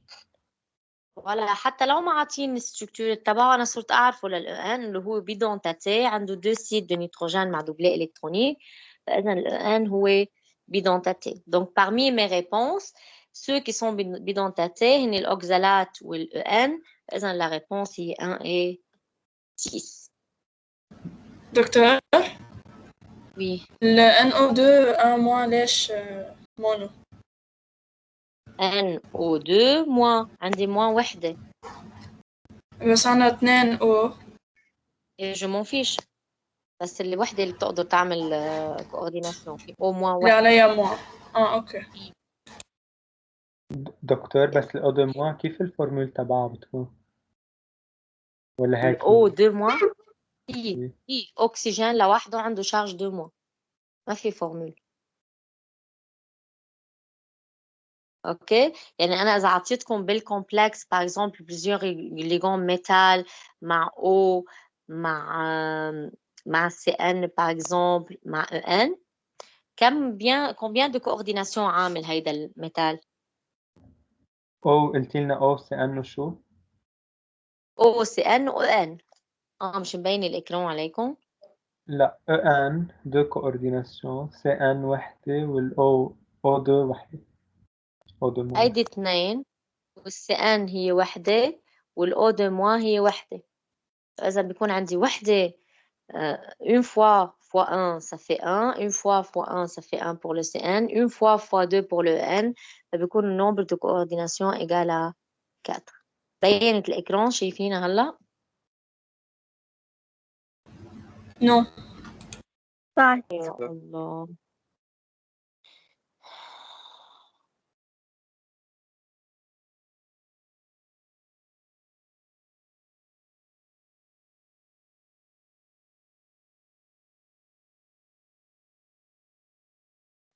ولا حتى لو ما عاطيني الستركتور تبعه انا صرت اعرفه للان اللي هو بيدونتاتي عنده 2 سيت دو نيتروجين مع دوبلي الكترونيك فاذا الان هو بيدونتاتي دونك parmi mes réponses ceux qui sont bidentatés هن الاوكزالات والان فاذا la réponse هي 1 et 6 دكتور oui ال NO2 1 ليش مونو؟ NO2 moins عندي moins وحدة بس عنا 2 O et je m'en fiche بس اللي وحدة اللي بتقدر تعمل coordination في au moins اللي وحدة عليها مو. اوكي. دكتور بس الأو دو موا كيف الفورمول تبعها بتكون؟ ولا هيك الأو 2 موا إيه. في أكسجين لوحده عنده شارج 2 موا ما في فورمول اوكي يعني انا اذا اعطيتكم بالكومبلكس باغ اكزومبل بليزيور ليغون ميتال مع او مع سي ان باغ اكزومبل مع او ان combien de coordination عامل هيدا الميتال أو قلتي لنا أو سي إنه شو؟ او سي ان او ان مش مبين الاكران عليكم لا ان دو كورديناسيون سي ان وحدة والأو أو دو وحدة أو دو موا هيدي 2 والسي ان هي وحده والاو دو موا هي وحده فاذا بيكون عندي وحده une fois fois 1, ça fait 1. Une fois fois 1, ça fait 1 pour le CN. Une fois fois 2 pour le N. فبيكون le nombre de coordination égal à 4. بينت الإكران شايفينها هلا؟ نو. صح. يا الله.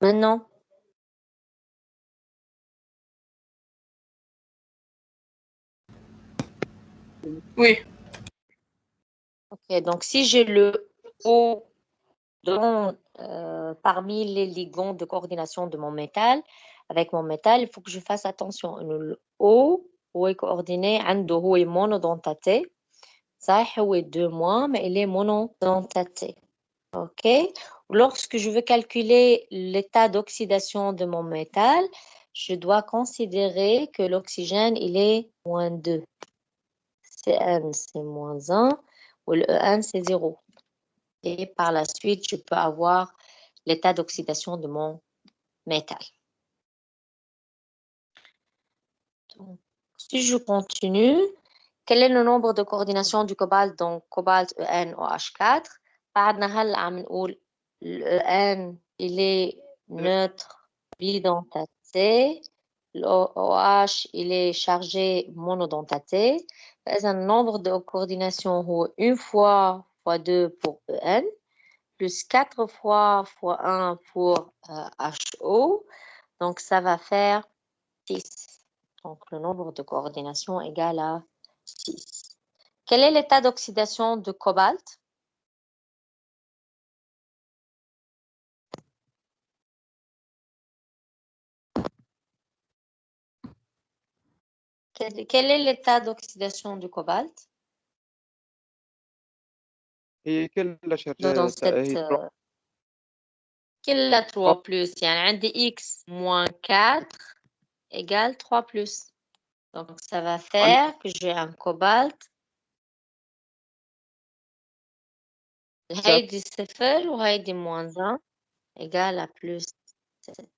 Maintenant, Oui. ok, donc si j'ai le O parmi les ligands de coordination de mon métal, avec mon métal, il faut que je fasse attention. Le O est coordonné, هو monodentaté. صحيح هو 2 mois, mais il est monodentaté. OK. Lorsque je veux calculer l'état d'oxydation de mon métal, je dois considérer que l'oxygène, il est moins 2. Cn, c'est moins 1, ou le En, c'est 0. Et par la suite, je peux avoir l'état d'oxydation de mon métal. Donc, si je continue, quel est le nombre de coordination du cobalt? Donc, cobalt, En, OH4. بعدنا هلا عم نقول le En, il est neutre bidentaté. Le OH, il est chargé monodentaté. فإذا le nombre de coordination هو 1 fois fois 2 pour En, plus 4 fois fois 1 pour HO. Donc, ça va faire 6. Donc, le nombre de coordination égale à 6. Quel est l'état d'oxydation de cobalt? Quel est l'état d'oxydation du cobalt? هي كلها dans شغالة cette هي كلها 3 plus يعني عندي x moins 4 égale 3 plus. Donc ça va faire que j'ai un cobalt هيدي 0 وهيدي moins 1 égale à plus 7.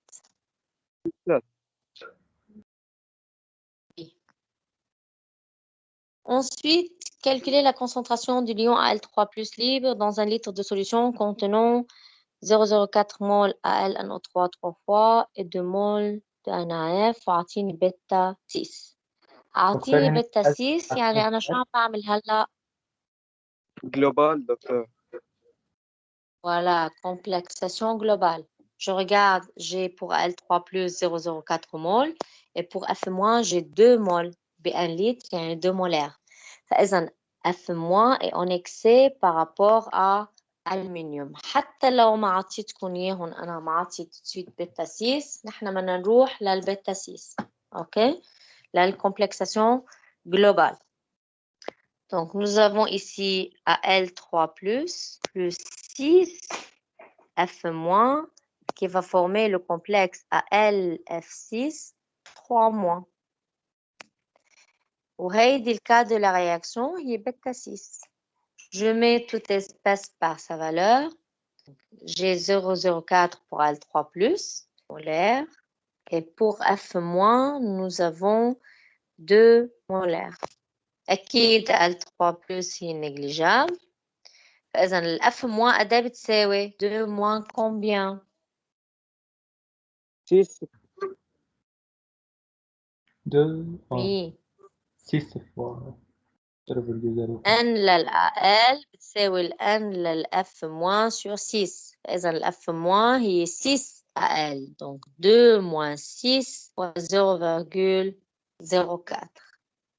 Ensuite, calculer la concentration du lion Al3+ libre dans un litre de solution contenant 0,04 mol AlNO3 3 fois et 2 mol de NaF وأعطيني بيتا 6. أعطيني بيتا 6 يعني أنا شو عم بعمل هلا؟ جلوبال دكتور. Voilà, complexation globale. Je regarde, j'ai pour Al3+, 0,04 mol et pour F-, j'ai 2 mol ب1 litre, يعني 2 molaires. فإذا F- est en excès par rapport à aluminium. حتى لو ما عطيتكم اياهم انا ما عطيت suite bêta 6 نحن بدنا نروح للبيتا 6 ok للcomplexation globale. Donc nous avons ici Al3 plus 6 F- qui va former le complexe AlF6 3-. وهيدي le cas de la réaction هي bêta 6. Je mets toute espèce par sa valeur. J'ai 0,04 pour Al3 plus molaire. Et pour F-, nous avons 2 molaires. أكيد Al3 plus هي négligeable. فإذا ال F- قد بتساوي 2 moins combien؟ 6 2 Oui. 6 fois 0,0. N للAL بتساوي ال N للF- sur 6. فإذا ال F- هي 6 AL. Donc 2 moins 6 fois 0,04.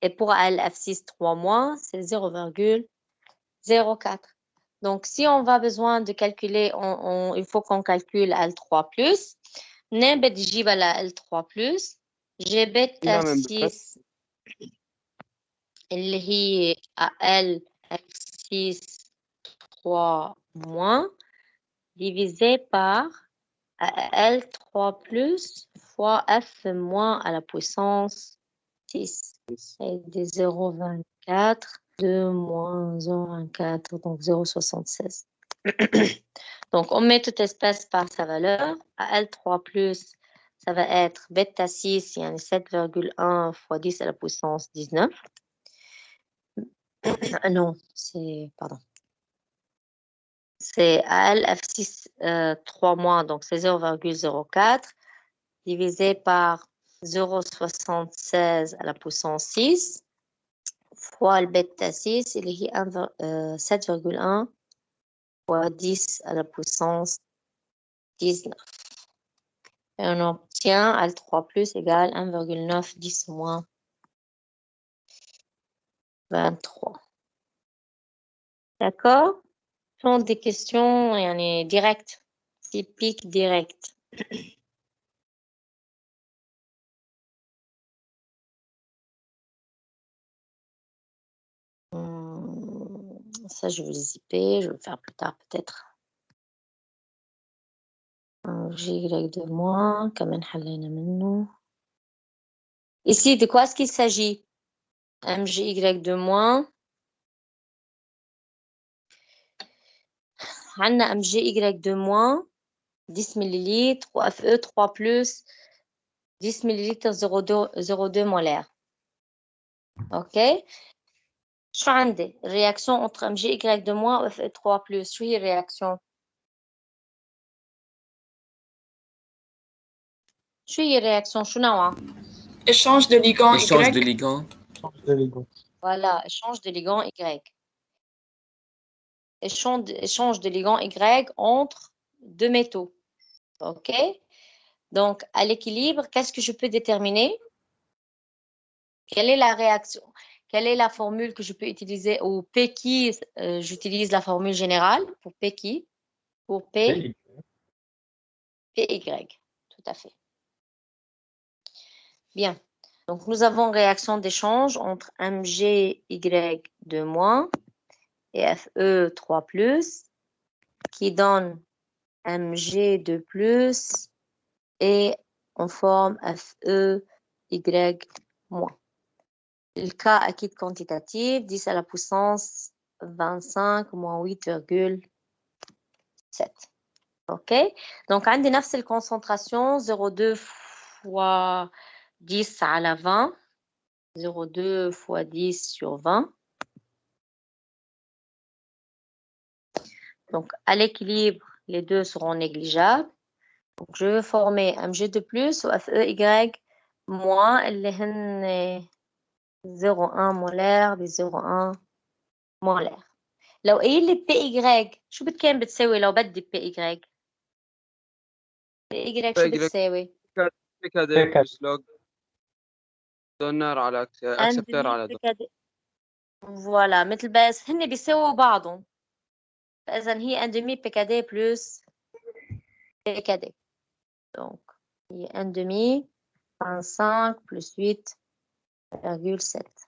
Et pour ALF6 3-, c'est 0,04. Donc, si on va besoin de calculer, il faut qu'on calcule L3+. نبت جيب على L3+. j'ai bêta 6 اللي هي ALF6 3- divisé par L3+ fois F- à la puissance 6. Et des 0,24, 2 moins 0,24, donc 0,76. Donc, on met toute espèce par sa valeur. À L3+, ça va être bêta 6, il y a 7,1 fois 10 à la puissance 19. Non, c'est, pardon. C'est ALF6 3-, donc c'est 0,04 divisé par 0,76 à la puissance 6 fois le bêta 6, il est 7,1 fois 10 à la puissance 19. Et on obtient Al3 plus égale 1,9 10 moins 23. D'accord? Ce sont des questions directes, typiques directes. Ça, je vais le zipper. Je vais le faire plus tard, peut-être. J de moins. كمان حلينا منه. Ici, de quoi est-ce qu'il s'agit? MGY de moins. عندنا MGY de moins 10 ml ou FE 3 plus 10 ml 0,2 molaire. OK? شو عندي؟ الرياكسيون entre MGY de moins و FE 3 plus. شو هي الرياكسيون؟ شو هي الرياكسيون؟ شو نوعها؟ Échange de ligand Échange Y. de ligand. Voilà, échange de ligand Y. Échange de ligand Y entre deux métaux. OK? Donc, à l'équilibre, qu'est-ce que je peux déterminer? Quelle est la réaction? Quelle est la formule que je peux utiliser? Ou P qui, j'utilise la formule générale pour P qui? Pour P, PY. Tout à fait. Bien. Donc, nous avons réaction d'échange entre MGY de moins et FE 3 plus qui donne MG de plus et on forme FEY moins. Le cas acquis quantitatif, 10 à la puissance 25 moins 8,7. OK? Donc, عندي نفس الconcentration 0,2 fois 10 à la 20. 0,2 fois 10 sur 20. Donc, à l'équilibre, les deux seront négligeables. Donc, je vais former MG de plus ou FEY moins اللي هن 0,1 molaire ب 0,1 molaire. لو قايل لي PY شو كان بتساوي لو بدي PY؟ PY شو بتساوي؟ بيكادي بلس لوج دونر على اكسبتر على دونر. فوالا مثل بس هن بيساووا بعضهم. فإذا هي 1/2 PKD plus PKD. Donc, هي 1/2 25 plus 8,7.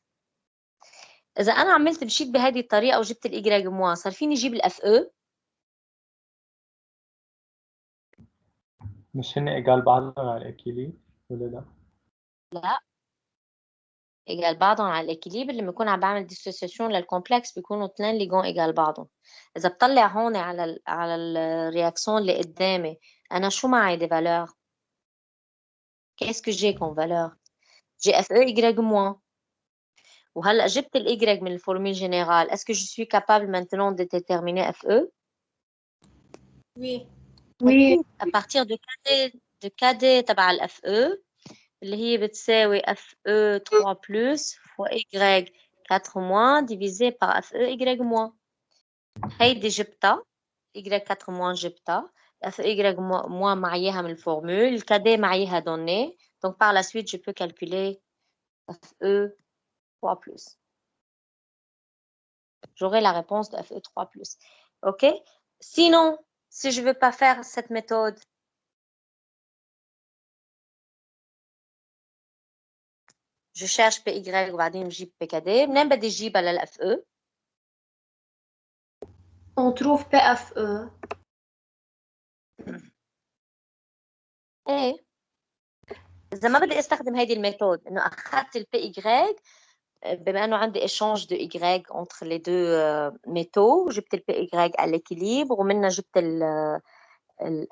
إذا أنا عملت مشيت بهذه الطريقة وجبت الإجراج موا صار فيني أجيب الأف أو. مش هن إيجال بعضهم على الإكيليب ولا لا؟ لا، إيجال بعضهم على الإكيليبر. لما يكون عم بعمل ديسوسياسيون للكومبلكس بيكونوا اثنين ليجون إيجال بعضهم. إذا بطلع هون على الرياكسيون اللي قدامي أنا شو معي دي فالور؟ qu'est-ce que j'ai comme valeur؟ j'ai F E Y moins. وهلا جبت الإيجريج من الفورمule générale. est-ce que je suis capable maintenant de déterminer F E؟ Oui. Oui. à partir de KD تبع ال F E اللي هي بتساوي F E 3 plus fois Y 4 moins divisé par F E Y moins. هيدي جبتها Y 4 moins جبتها. F E Y moins معيها من الفورمule. KD معيها donné. donc par la suite je peux calculer F E 3 plus. J'aurai la réponse de Fe 3 plus. OK? Sinon, si je ne veux pas faire cette méthode, je cherche PY وبعدين بجيب PKD. منين بدي اجيبها للFE؟ On trouve PFE. ايه. إذا ما بدي استخدم هيدي الميثود إنه أخذت ال PY بما إنه عندي échange de Y entre les deux métaux, جبت ال PY à l'équilibre ومنها جبت ال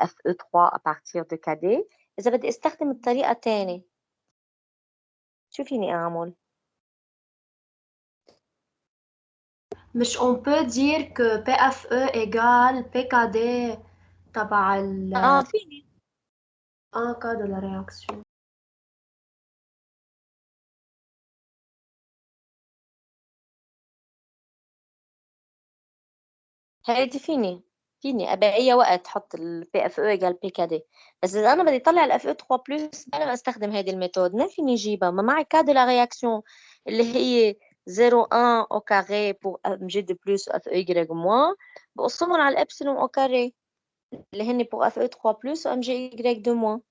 Fe3 à partir de KD. إذا بدي استخدم الطريقة الثانية شو فيني أعمل؟ مش on peut dire que PFE égale PKD تبع ال فيني. en cas de la réaction. هيدي فيني بأي وقت حط ال PFE equal PKD. بس إذا أنا بدي أطلع ال FE 3 plus أنا بستخدم هيدي الميثود. ما فيني أجيبها. ما معي كاد لا رياكسيون اللي هي 0,1 au carré pour mg de plus FE y moins بقسمهم على الإبسلون au carré اللي هن pour FE 3 plus و mg y de moins.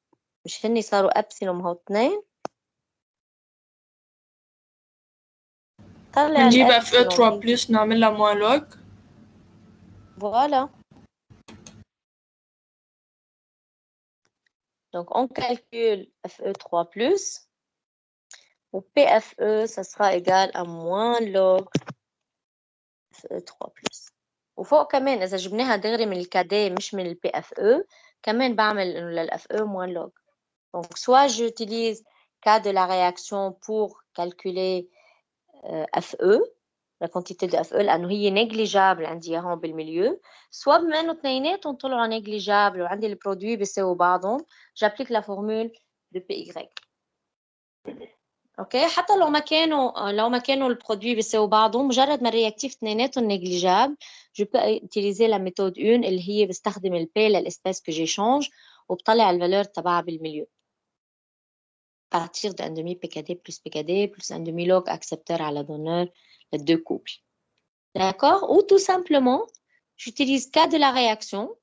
مش هن صاروا إبسلون هو 2. طلع نجيب Fe 3 الإبسلون. plus نعملها موان لوج. Voilà. Donc, on calcule Fe3 plus. Ou PFE, ça sera égal à moins log Fe3 plus. وفوق كمان إذا جبناها دغري من الكادي مش من البي اف او كمان بعمل إنه للأف او moins log. Donc, soit j'utilise cas de la réaction pour calculer FE, la quantité de FE لأنه هي négligeable عندي هون بالمilieu. soit بما إنه اثنيناتهم طلعوا négligeable وعندي البرودوي بيساووا بعضهم j'applique la formule de PY. اوكي حتى لو ما كانوا البرودوي بيساووا بعضهم مجرد ما الرياكتيف اثنيناتهم نيجليجابل جو بو utiliser la méthode 1 اللي هي بستخدم البي للاسبيس كو جيشانج وبطلع الفالور تبعها بالمليو partir de 1/2 PKD plus PKD plus 1/2 log accepteur à la donneur les deux couples. D'accord? Ou tout simplement j'utilise cas de la réaction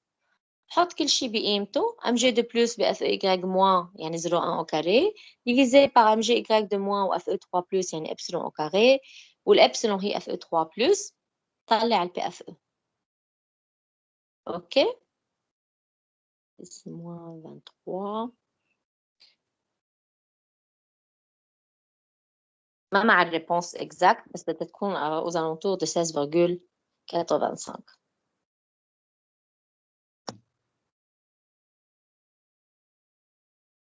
حط كل شيء بقيمته mg de plus ب FE moins يعني 0,1 au carré divisé par mg de moins و FE3 plus يعني epsilon au carré والepsilon هي FE3 plus طلع ال PFE. OK c'est moins 23 ما مع الريبونس exact بس بدها تكون aux alentours de 16,85.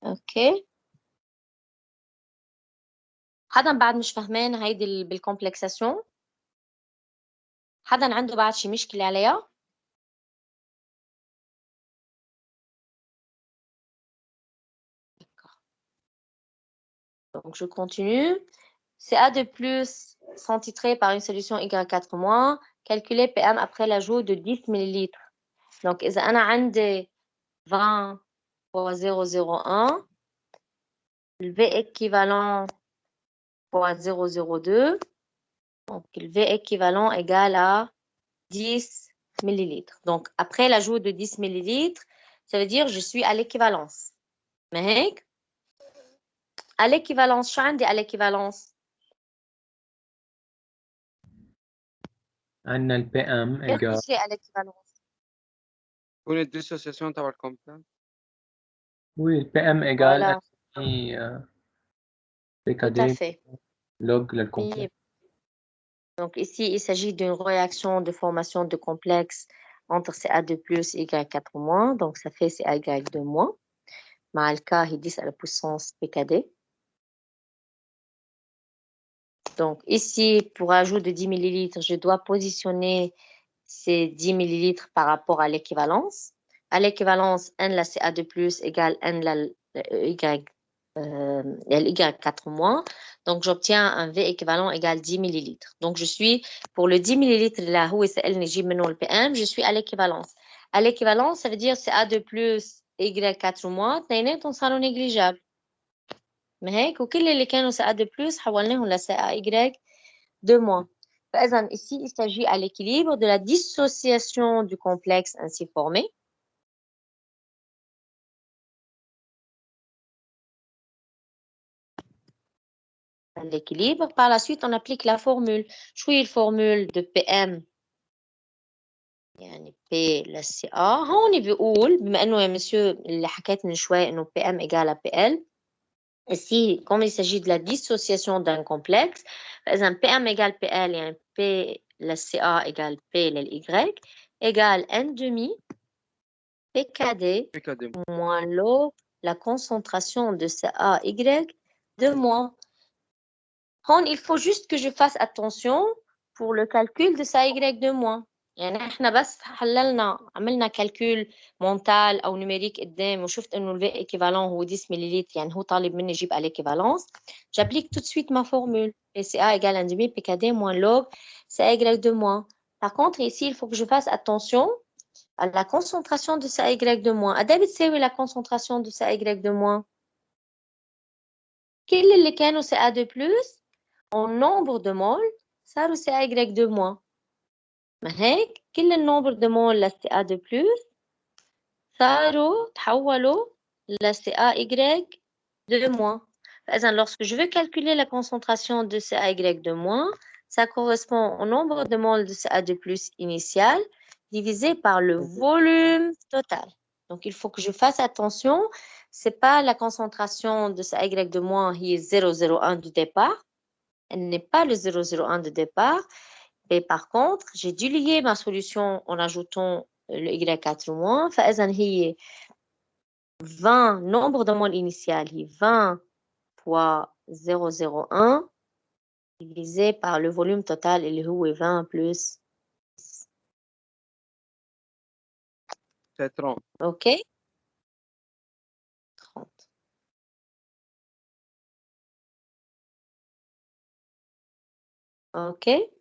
OK حدا بعد مش فهمان هيدي بالكومبلكساسيون؟ حدا عنده بعد شي مشكلة عليها؟ Donc, je continue. CA de plus sont titrés par une solution Y4-, calculée PM après l'ajout de 10 ml. Donc, إذا أنا عندي 20 fois 0,01, le V équivalent fois 0,02, Donc, le V équivalent égal à 10 millilitres. Donc, après l'ajout de 10 millilitres, ça veut dire que je suis à l'équivalence. Mais هيك à l'équivalence, شو عندي à l'équivalence؟ عندنا ال PM Qu'est-ce que égale j'ai à l'équivalence? تكون الديسوسياسيون تبع الكومبلكس. oui ال PM égale Voilà, tout à PKD fait. log للcomplexe. Donc, ici, il s'agit d'une réaction de formation de complexe entre Ca2+, Y4-. Donc, ça fait CaY2-. مع le K, il dit à la puissance PKD. Donc, ici, pour ajout de 10 millilitres, je dois positionner ces 10 millilitres par rapport à l'équivalence. À l'équivalence, N la Ca2+, égale N la Y4-. Donc, j'obtiens un V équivalent égal 10 millilitres. Donc, je suis, pour le 10 millilitres, là, où est le PM, je suis à l'équivalence. À l'équivalence, ça veut dire Ca2+, Y4-. اثنيناتهم صاروا négligeables. ما هيك وكل اللي كانوا Ca2+, حولناهم ل CaY2-. فإذا, ici, il s'agit à l'équilibre de la dissociation du complexe ainsi formé. L'équilibre. Par la suite, on applique la formule. شو هي الفورمule de PM؟ يعني P ل CA. هون بيقول بما إنه يا مسيو اللي حكيت من شوي إنه PM égale à PL. Ici, comme il s'agit de la dissociation d'un complexe, فإذا PM égale PL يعني P ل CA égale P ل Y égale N demi PKD moins log la concentration de CAY de moins. Il faut juste que je fasse attention pour le calcul de CAY de moins. يعني احنا بس عملنا calcul mental او numérique قدام وشفت انه le V équivalent هو 10 millilitres يعني هو طالب مني اجيب à l'équivalence. J'applique tout de suite ma formule. PCA égale 1 demi PKD moins log CAY de moins. Par contre, ici, il faut que je fasse attention à la concentration de CAY de moins. أداة بتساوي la concentration de CAY de moins. كل اللي كانوا CA2+, en nombre de moles, صاروا CAY de moins. ما هيك كل النمبر de moles ل CA2+, صاروا تحولوا ل CAY de moins. فإذا, lorsque je veux calculer la concentration de CAY de moins, ça correspond au nombre de moles de CA2+ initial divisé par le volume total. Donc, il faut que je fasse attention. Ce n'est pas la concentration de CAY de moins qui est 0,01 du départ. Elle n'est pas le 0,01 de départ. Et par contre, j'ai dilué ma solution en ajoutant le Y4-. فإذا هي 20 nombre de moles initial, 20 fois 0,01 divisé par le volume total اللي هو 20 plus 10. C'est 30. OK? 30. OK?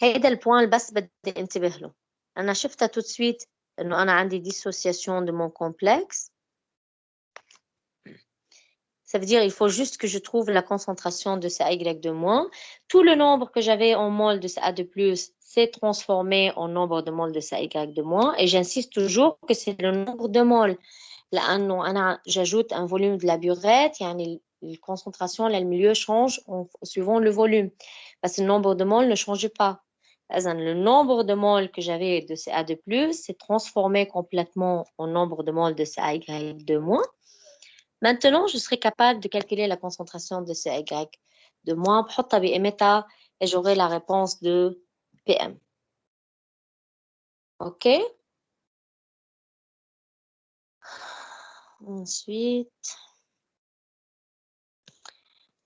هيدا البوان بس بدي انتبه له. أنا شفتها tout de suite إنه أنا عندي dissociation de mon complexe. Ça veut dire il faut juste que je trouve la concentration de CAY de moins. Tout le nombre que j'avais en mol de CA2+, s'est transformé en nombre de moles de CAY de moins. Et j'insiste toujours que c'est le nombre de moles. لأنه أنا j'ajoute un volume de la burette, يعني الconcentration là, le milieu change suivant le volume. Parce que le nombre de moles ne change pas. Le nombre de moles que j'avais de CA2+, s'est transformé complètement en nombre de moles de CAY de moins. Maintenant, je serai capable de calculer la concentration de CAY de moins. بحطها بقيمتها et j'aurai la réponse de PM. OK? Ensuite,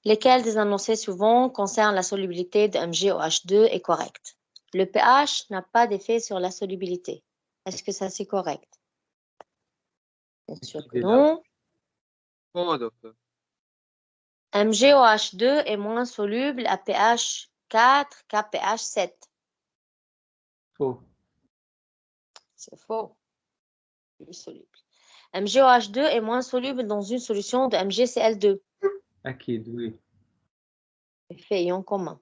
lesquels des énoncés suivants concernent la solubilité de MgOH2 est correct? Le pH n'a pas d'effet sur la solubilité. Est-ce que ça c'est correct? Bien sûr que non. Oh, docteur. MgOH2 est moins soluble à pH 4 qu'à pH 7. Faux. C'est faux. Il est soluble. MgOH2 est moins soluble dans une solution de MgCl2. أكيد oui. Effet ion commun.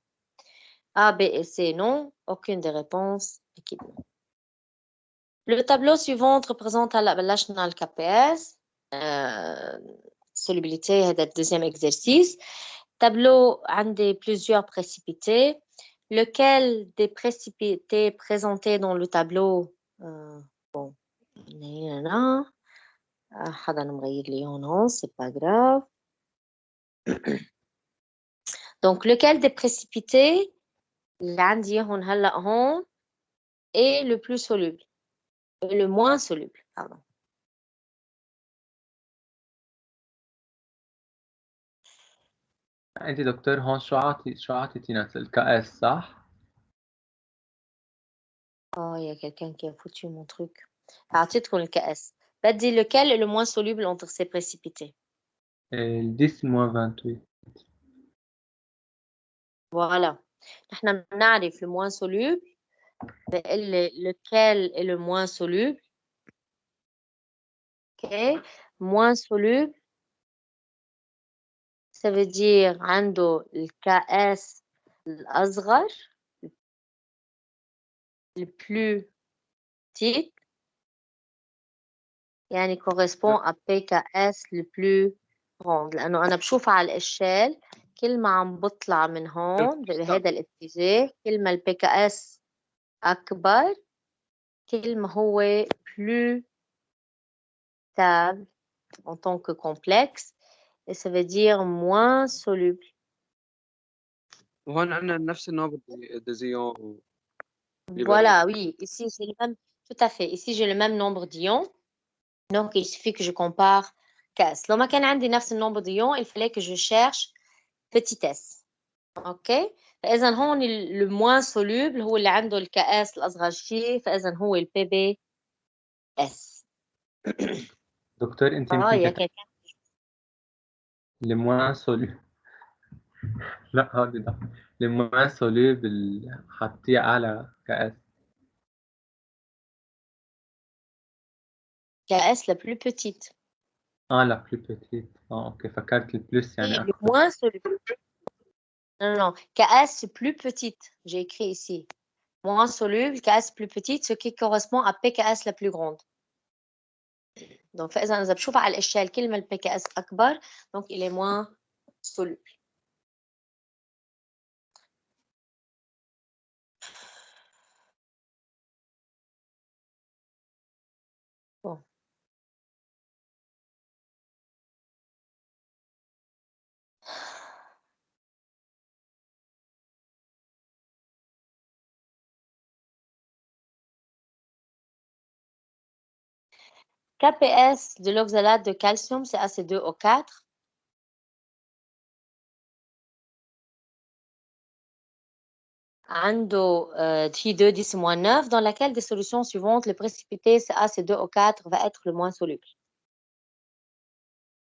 A, B et C, non. Aucune des réponses. Équipe non. Le tableau suivant représente le KPS. Solubilité, c'est le deuxième exercice. Tableau عندي plusieurs précipités. Lequel des précipités présentés dans le tableau bon, هنا حدا نغير لي هون c'est pas grave. Donc lequel des précipités اللي عندي هون هلا هون est le plus soluble, le moins soluble, pardon. انت دكتور هون شو عطيتينا الكأس صح؟ Oh, il y a quelqu'un qui a foutu mon truc. أعطيتكم الكأس. بدي lequel est le moins soluble entre ces précipités. ال 10-28. Voilà. نحن بنعرف le moins soluble. Lequel est le moins soluble? OK. Moins soluble. Ça veut dire عنده الكأس الأصغر, le plus petit. يعني correspond à PKS le plus grand. لأنه أنا بشوف على الإشال كل ما عم بطلع من هون بهذا الاتجاه كل ما الPKS أكبر كل ما هو plus stable en tant que complexe et ça veut dire moins soluble. وهون عندنا نفس النوبل ديزيون. Voilà, oui, ici c'est le même, tout à fait. Ici j'ai le même nombre d'ions. Donc il suffit que je compare KS. لو ما كان عندي نفس النمبر d'ions, il fallait que je cherche petit s. OK. فإذا هون le moins soluble هو اللي عنده الكأس الأصغر شيء فإذا هو ال PBS. دكتور انت يا يمكن quelqu'un. le moins soluble. لا هذه لا. le moins soluble حطيه على كأس. KS la plus petite. la plus petite. ok فكرت le plus يعني Le أكثر. moins soluble. Non, non, KS plus petite. J'ai écrit ici. Moins soluble, KS plus petite, ce qui correspond à PKS la plus grande. Donc, فإذا إذا بشوف على الإشكال كل ما PKS أكبر, donc il est moins soluble. Bon. KPS de l'oxalate de calcium, c'est Ac2O4. عنده T2 10-9 dans laquelle des solutions suivantes, le précipité CaC2O4 va être le moins soluble.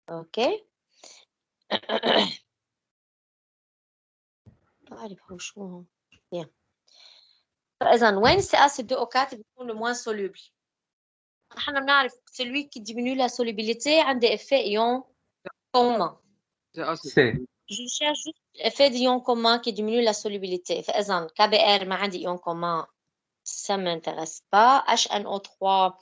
OK. Bien. فإذا وين CaC2O4 بيكون le moins soluble؟ نحن بنعرف celui qui diminue la solubilité عنده effet ion commun. C. Je cherche juste l'effet d'ion commun qui diminue la solubilité. فإذا KBr ما عندي ion commun, ça m'intéresse pas. HNO3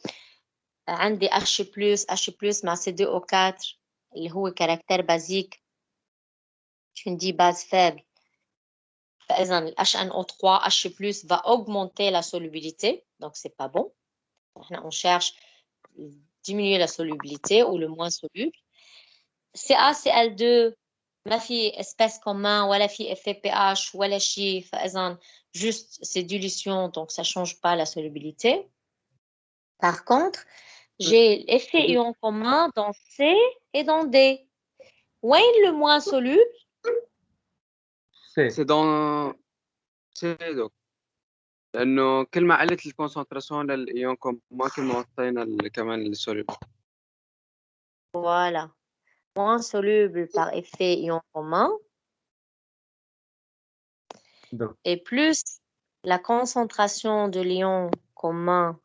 عندي H+ مع C2O4 اللي هو caractère basique. Tu me dis base faible. فإذا ال HNO3 H+ va augmenter la solubilité, donc c'est pas bon. On cherche diminuer la solubilité ou le moins soluble. CaCl2 ما في espèce commun ولا في effet pH ولا شيء فإذا juste c'est dilution donc ça change pas la solubilité. Par contre, j'ai l'effet ion commun dans C et dans D. وين le moins soluble? C'est dans C donc. لأنه كل ما قلت الكونسنتراسيون للإيون كومون كل ما وطينا كمان السوليبل. Voilà. Moins soluble par effet ion commun. Et plus la concentration de l'ion commun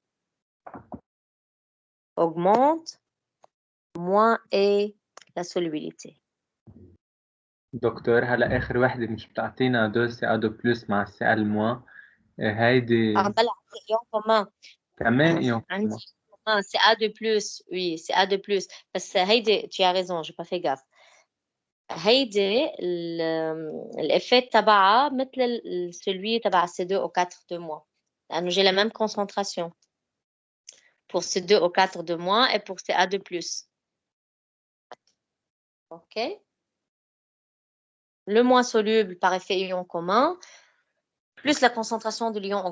augmente, moins est la solubilité. دكتور هلا آخر وحدة مش بتعطينا 2 CA2 بلس مع CL موان هيدي بلا عندي ion commun. كمان إيون عندي كومان. c'est A2+, oui, c'est A2+. بس هيدي tu as raison, j'ai pas fait gaffe. هيدي الإفكت تبعها مثل celui تبع C2O4 de moins. لأنه j'ai la même concentration pour C2O4 de moins et pour CA2+. OK? Le moins soluble par effet ion commun, plus la concentration de l'ion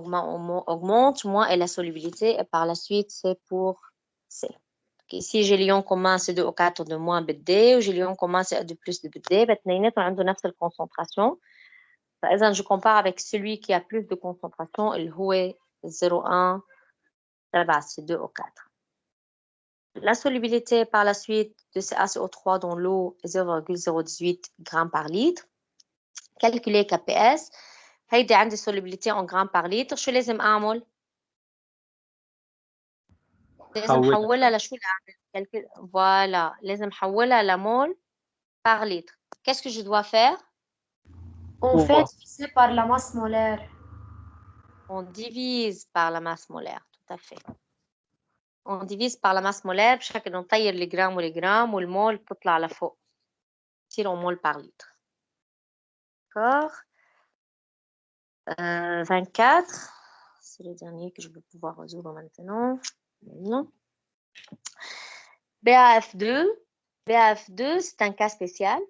augmente, moins est la solubilité. Et par la suite, c'est pour C. Donc ici, j'ai l'ion commun C2O4 de moins BD ou j'ai l'ion commun CA2 plus de BD. الاثنين عندهم نفس concentration. فإذا je compare avec celui qui a plus de concentration, اللي هو 0,1 تبع C2O4. La solubilité par la suite de CaCO3 dans l'eau est 0,018 g par litre. Calculer KPS. هيدي عندي solubilité en grammes par litre. شو لازم أعمل؟ لازم أحولها لشو لأعمل؟ Voilà. لازم أحولها لمول par litre. Qu'est-ce que je dois faire? On fait diviser par la masse molaire. On divise par la masse molaire. Tout à fait. On divise par la masse molaire بشكل نطير الجرام والجرام والمول تطلع لفوق. تصير en mol par litre. D'accord. 24. C'est le dernier que je vais pouvoir résoudre maintenant. Non. BAF2. BAF2, c'est un cas spécial.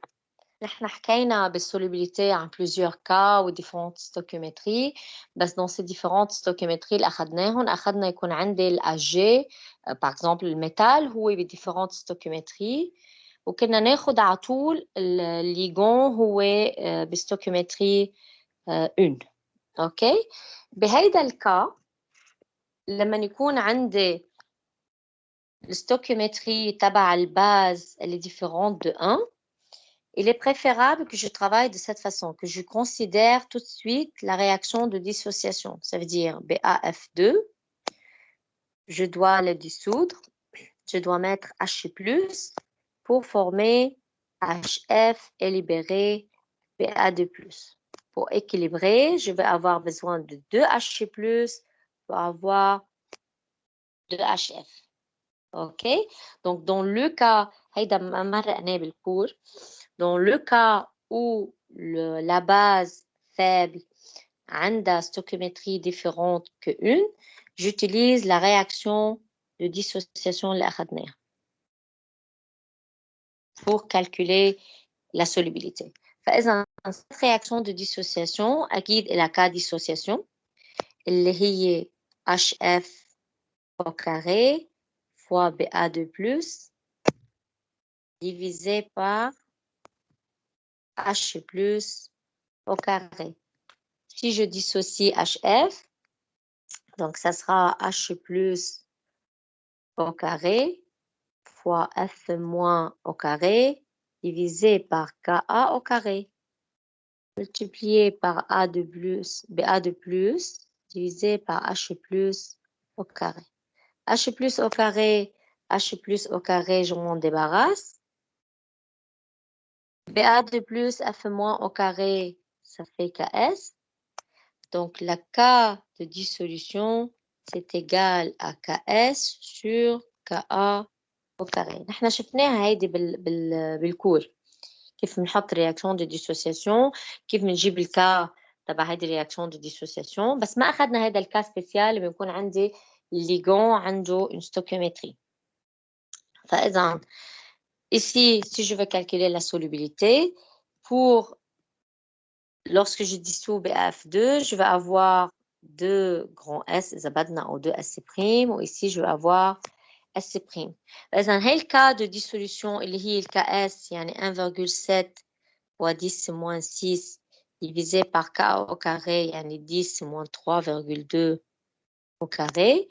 نحن حكينا بالsolubilité عن plusieurs cas و différentes stoichiométries. بس dans ces différentes stoichiométries اللي أخذنا يكون عندي ال AG par exemple الميتال هو بديفرنت stoichiométries وكنا ناخد على طول الليجون هو بستوكيومتري 1. اوكي بهيدا الكا لما يكون عندي الستوكيومتري تبع الباز اللي différente de 1, il est préférable que je travaille de cette façon, que je considère tout de suite la réaction de dissociation. Ça veut dire BAF2, je dois le dissoudre, je dois mettre H+, pour former HF et libérer BA2+. Pour équilibrer, je vais avoir besoin de 2 H+, pour avoir 2 HF. OK? Donc, dans le cas, dans le cas où la base faible a une stoichiométrie différente que 1, j'utilise la réaction de dissociation pour calculer la solubilité. فإذا cette réaction de dissociation أكيد إلى cas dissociation اللي هي HF au carré fois BA2+ divisé par H+ au carré. Si je dissocie HF, donc ça sera H+ au carré fois F- au carré divisé par Ka au carré multiplié par BA2+, divisé par H+ au carré. H+ au carré, H+ au carré, je m'en débarrasse. BA2+, F- au carré, ça fait KS. Donc, la K de dissolution, c'est égal à KS sur KA au carré. نحن شفناها هيدي بالكور كيف بنحط رياكشن دو ديسوسياسيون كيف بنجيب الكا تبع هيدي الرياكشن دو ديسوسياسيون بس ما اخذنا هذا الكا سبيسيال اللي بيكون عندي الليجون عنده une stoichiométrie. فاذا ici si je veux calculer la solubilité pour lorsque je dissous BAF2 je vais avoir 2 grands S إذا بدنا ou 2 S' ou ici je vais avoir S'. إذا هي الكا de dissolution اللي هي الكا S يعني 1,7 fois 10 moins 6 divisé par K au carré يعني 10 moins 3,2 au carré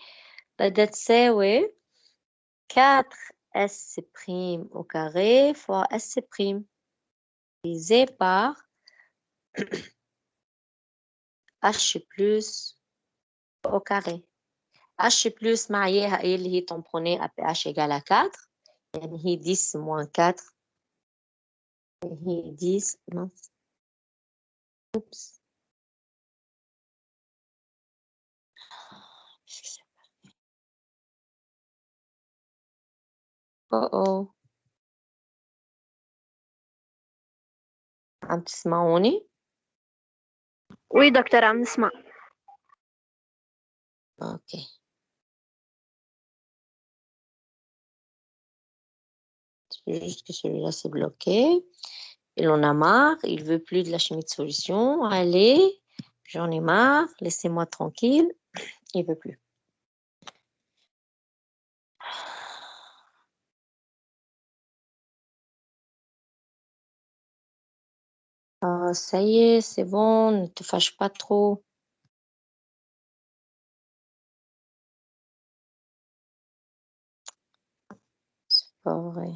بدها تساوي 4S' au carré fois S' divisé par H+ au carré. H+ مع إياها اللي هي tamponnée à pH égale à 4 يعني هي 10 moins 4 هي 10 mince. Oups. Qu'est-ce que c'est? Oh oh. عم تسمعوني؟ وي دكتور عم نسمع. Ok. C'est juste que celui-là c'est bloqué. Il en a marre, il veut plus de la chimie de solution. Allez, j'en ai marre, laissez-moi tranquille. Il veut plus. Ah, ça y est, c'est bon, ne te fâche pas trop. C'est pas vrai.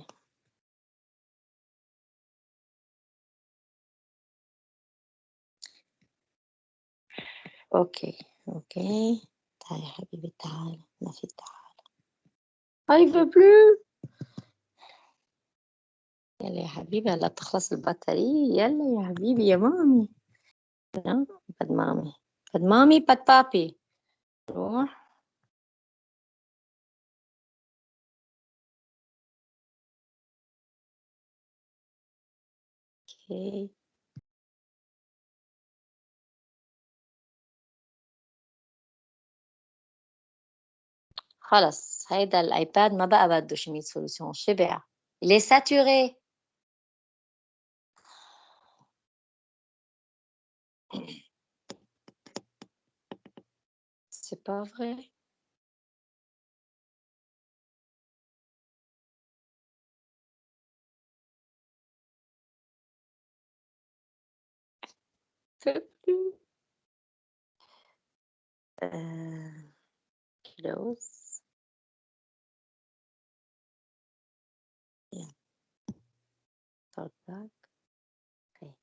Ok, ok. تعال يا حبيبي تعال، ما في تعال. Ah, il veut plus. يلا يا حبيبي هلا بتخلص البطارية. يلا يا حبيبي يا مامي. لا بد مامي، بد مامي بد بابي. روح. اوكي. خلص هيدا الايباد ما بقى بده شمية سوليسيون، شبع. Il est saturé. C'est pas vrai. Peut plus. Close. Yeah. Start back. Okay.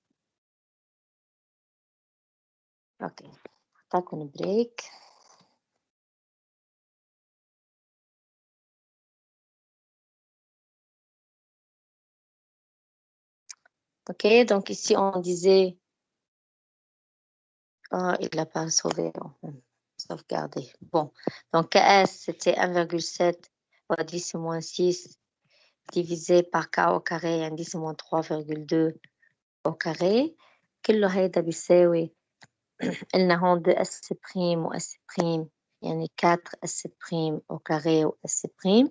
Okay. أعطاكم بريك. Ok, donc ici on disait, il n'a pas sauvé, sauvegardé. Bon, donc KS c'était 1,7 fois 10 moins 6 divisé par K au carré يعني 10 moins 3,2 au carré. كله هيدا بيساوي قلنا هون 2 S prime و S prime يعني 4 S prime au carré و S prime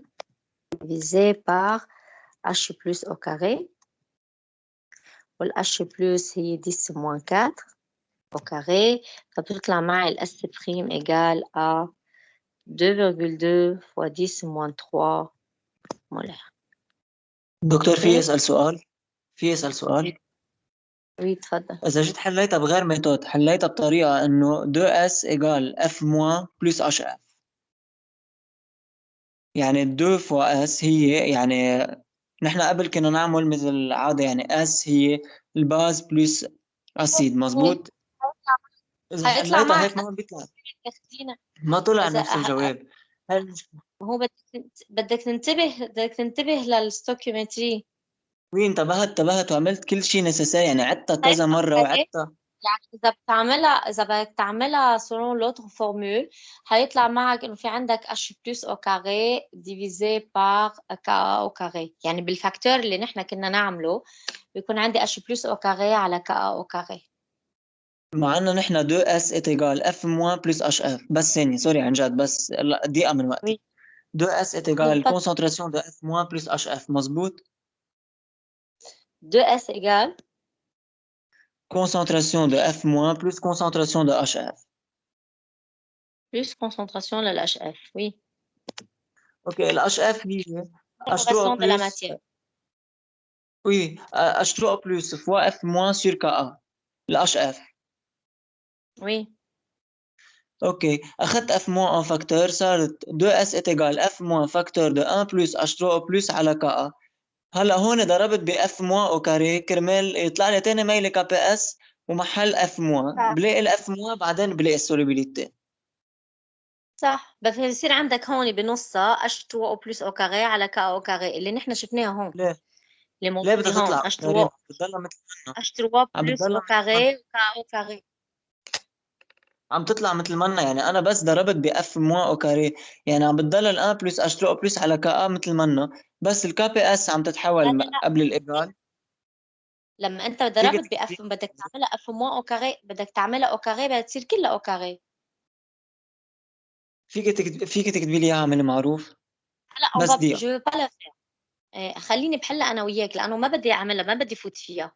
divisé par H plus au carré. وال H plus هي 10 moins 4 au carré. فبتطلع معي ال S prime égale à 2,2 fois 10 moins 3 مولر. دكتور في اوكي يسأل سؤال؟ في يسأل سؤال؟ وي تفضل. إذا جيت حليتها بغير ميثود، حليتها بطريقة إنه 2S إيجال F موان بلس HF، يعني 2 فوا S هي يعني نحن قبل كنا نعمل مثل العادة يعني S هي الباز بلس أسيد، مزبوط؟ إذا هيطلع حليتها معك هيك ما بيطلع، ياخدينا. ما طلع إذا نفس الجواب. هاي المشكلة. هو بدك تنتبه للستوكيومتري. وين انتبهت وعملت كل شيء نسيسير، يعني عدتها كذا مرة وعدتها. يعني إذا بدك تعملها selon l'autre formule هيطلع معك إنه في عندك H plus au carré divisé par Ka au carré. يعني بالفاكتور اللي نحن كنا نعمله بيكون عندي H plus au carré على Ka au carré. مع انه نحن 2S إيجال F موان بلس HF، بس ثانية سوري عن جد بس دقيقة من وقتي. 2S إيجال concentration de F موان بلس HF، مزبوط؟ 2S égale concentration de F moins plus concentration de HF. plus concentration de l'HF, oui. Ok, le HF هي Concentration H3O de la plus. matière. Oui, H3O plus fois F moins sur Ka. Le HF. Oui. Ok, أخذت F moins en facteur صارت 2S est égal F moins facteur de 1 plus H3O plus على Ka. هلا هون ضربت ب F moins au carré كرمال يطلع لي تاني ميلة KPS ومحل F moins بلاقي ال F moins بعدين بلاقي السوليبيليتي. صح، بس يصير عندك هون بنصها H2O plus au carré على Ka au carré اللي نحن شفناها هون. ليه؟ لي ليه بدها موجودين هون تطلع كريم؟ بتضلها مثل منا. H3 عم plus بتضلها au carré au carré. عم تطلع مثل منا، يعني انا بس ضربت باف موان او كاري، يعني عم بتضل الان بلس اتش 2 او بلس على كا مثل منا، بس الكا بي اس عم لا تتحول لا لا، قبل الايجال. لما انت فيك ضربت بأف بدك تعملها اف موان او كاري، بدك تعملها او كاري بدها تصير كلها او كاري. فيك تكتبي لي اياها عمل معروف. هلا بس دقيقة. جو با لا فير. خليني بحلها انا وياك لانه ما بدي اعملها، ما بدي فوت فيها،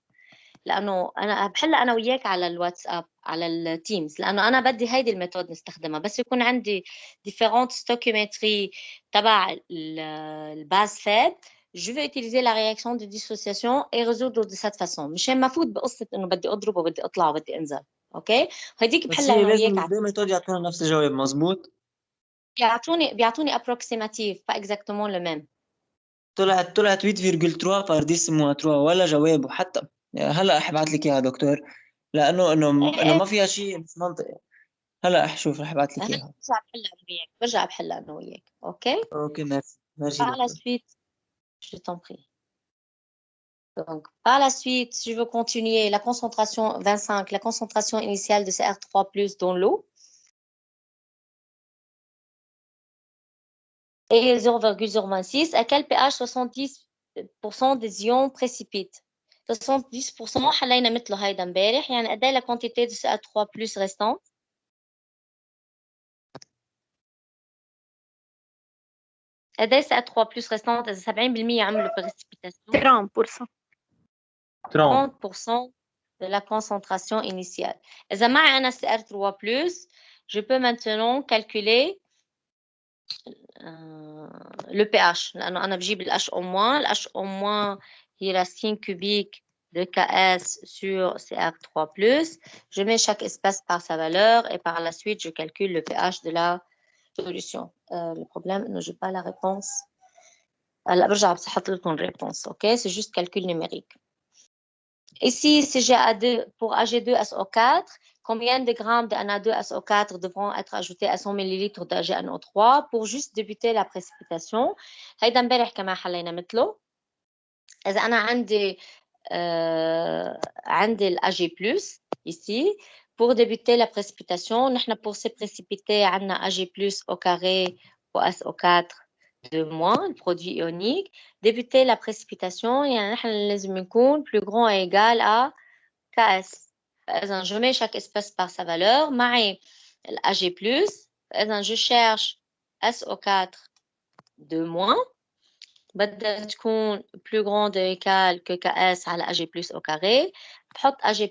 لانه انا بحلها انا وياك على الواتساب على التيمز، لانه انا بدي هيدي الميثود نستخدمها بس يكون عندي ديفيرونت ستوكيومتري تبع الباز فاد. Je vais utiliser la réaction de dissociation et résoudre de cette façon. مشان ما فوت بقصة إنه بدي أضرب وبدي أطلع وبدي أنزل. أوكي؟ هديك بس بحلها هي أنا وياك لازم دائما ميثود يعطونا نفس الجواب، مزبوط؟ بيعطوني approximative pas exactement le même. طلعت 8,3 بار 10 موان 3 ولا جواب. وحتى هلا رح ابعث لك اياها دكتور، لانه انه ما فيها شيء مش منطقي. هلا رح شوف، رح ابعث لك اياها. برجع بحلها أنا وياك. أوكي؟ اوكي ميرسي ميرسي Par la دكتور. suite, je t'en prie. Donc, par la suite, je veux continuer la concentration 25, la concentration initiale de CR3+ dans l'eau est 0,026. À quel pH 70% des ions précipitent؟ 70% حلينا مثله هيدا امبارح، يعني قد ايه la quantité de CR3+ restante؟ قد ايه CR3+ restante إذا 70% عملوا précipitation؟ 30%. 30% de la concentration initiale. إذا معي أنا CR3+, je peux maintenant calculer le pH. لأنه أنا بجيب ال H-، هي racine cubique de KS sur CR3+. Je mets chaque espèce par sa valeur et par la suite, je calcule le pH de la solution. Le problème, je n'ai pas la réponse. هلا برجع بحط لكم réponse. OK? C'est juste calcul numérique. Ici, pour Ag2SO4, combien de grammes de Na2SO4 devront être ajoutés à 100 ml d'AgNO3 pour juste débuter la précipitation؟ هيدا امبارح كمان حلينا مثله. إذا أنا عندي ال Ag+, ici, pour débuter la précipitation, نحن pour se précipiter عندنا Ag+ au carré au SO4 de moins, le produit ionique. Débuter la précipitation, يعني نحن لازم يكون plus grand ou égal à KS. فإذا je mets chaque espèce par sa valeur. معي ال Ag+. فإذا je cherche SO4 de moins. بدها تكون plus grande ou égal que KS على Ag+ au carré. بحط Ag+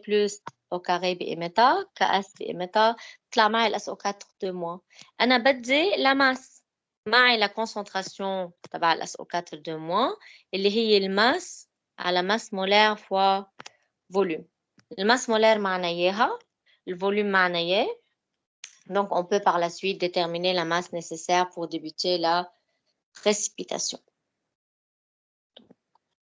au carré بقيمتها، KS بقيمتها، بطلع معي ال SO4 de moins. أنا بدي la masse. معي la concentration تبع ال SO4 de moins اللي هي الماس على masse molaire fois volume. الماس molaire معنا إياها، le volume معنا إياه. Donc, on peut par la suite déterminer la masse nécessaire pour débuter la précipitation.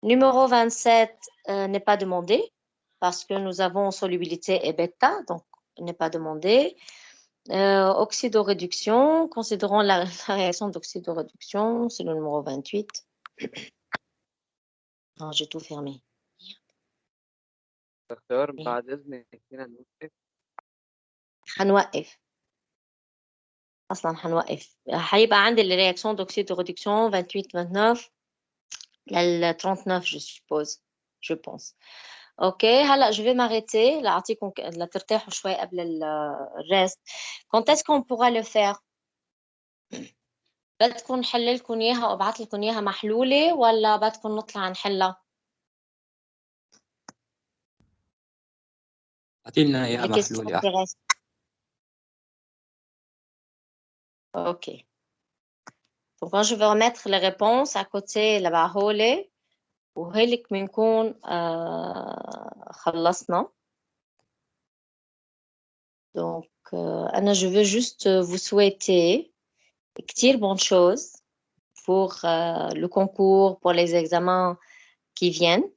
Numéro 27 n'est pas demandé parce que nous avons solubilité et bêta, donc n'est pas demandé. Oxydoréduction, considérons la réaction d'oxydoréduction, c'est le numéro 28. Non, j'ai tout fermé. دكتور بعد إذنك فينا نوقف؟ هنوقف. أصلا هنوقف. هيبقى عندي الرياكشن d'oxydoréduction 28-29 لل 39 je suppose, je pense. OK, هلا je vais m'arrêter لأعطيكم لترتاحوا شوي قبل الريست. Quand est-ce qu'on pourra le faire؟ بدكم نحل لكم إياها وأبعث لكم إياها محلولة ولا بدكم نطلع نحلها؟ اعطي لنا اياها محلولة احسن. OK. Donc, quand je vais remettre les réponses à côté là-bas هولي وهيك بنكون خلصنا. Donc, je veux juste vous souhaiter كتير bonnes choses pour le concours, pour les examens qui viennent.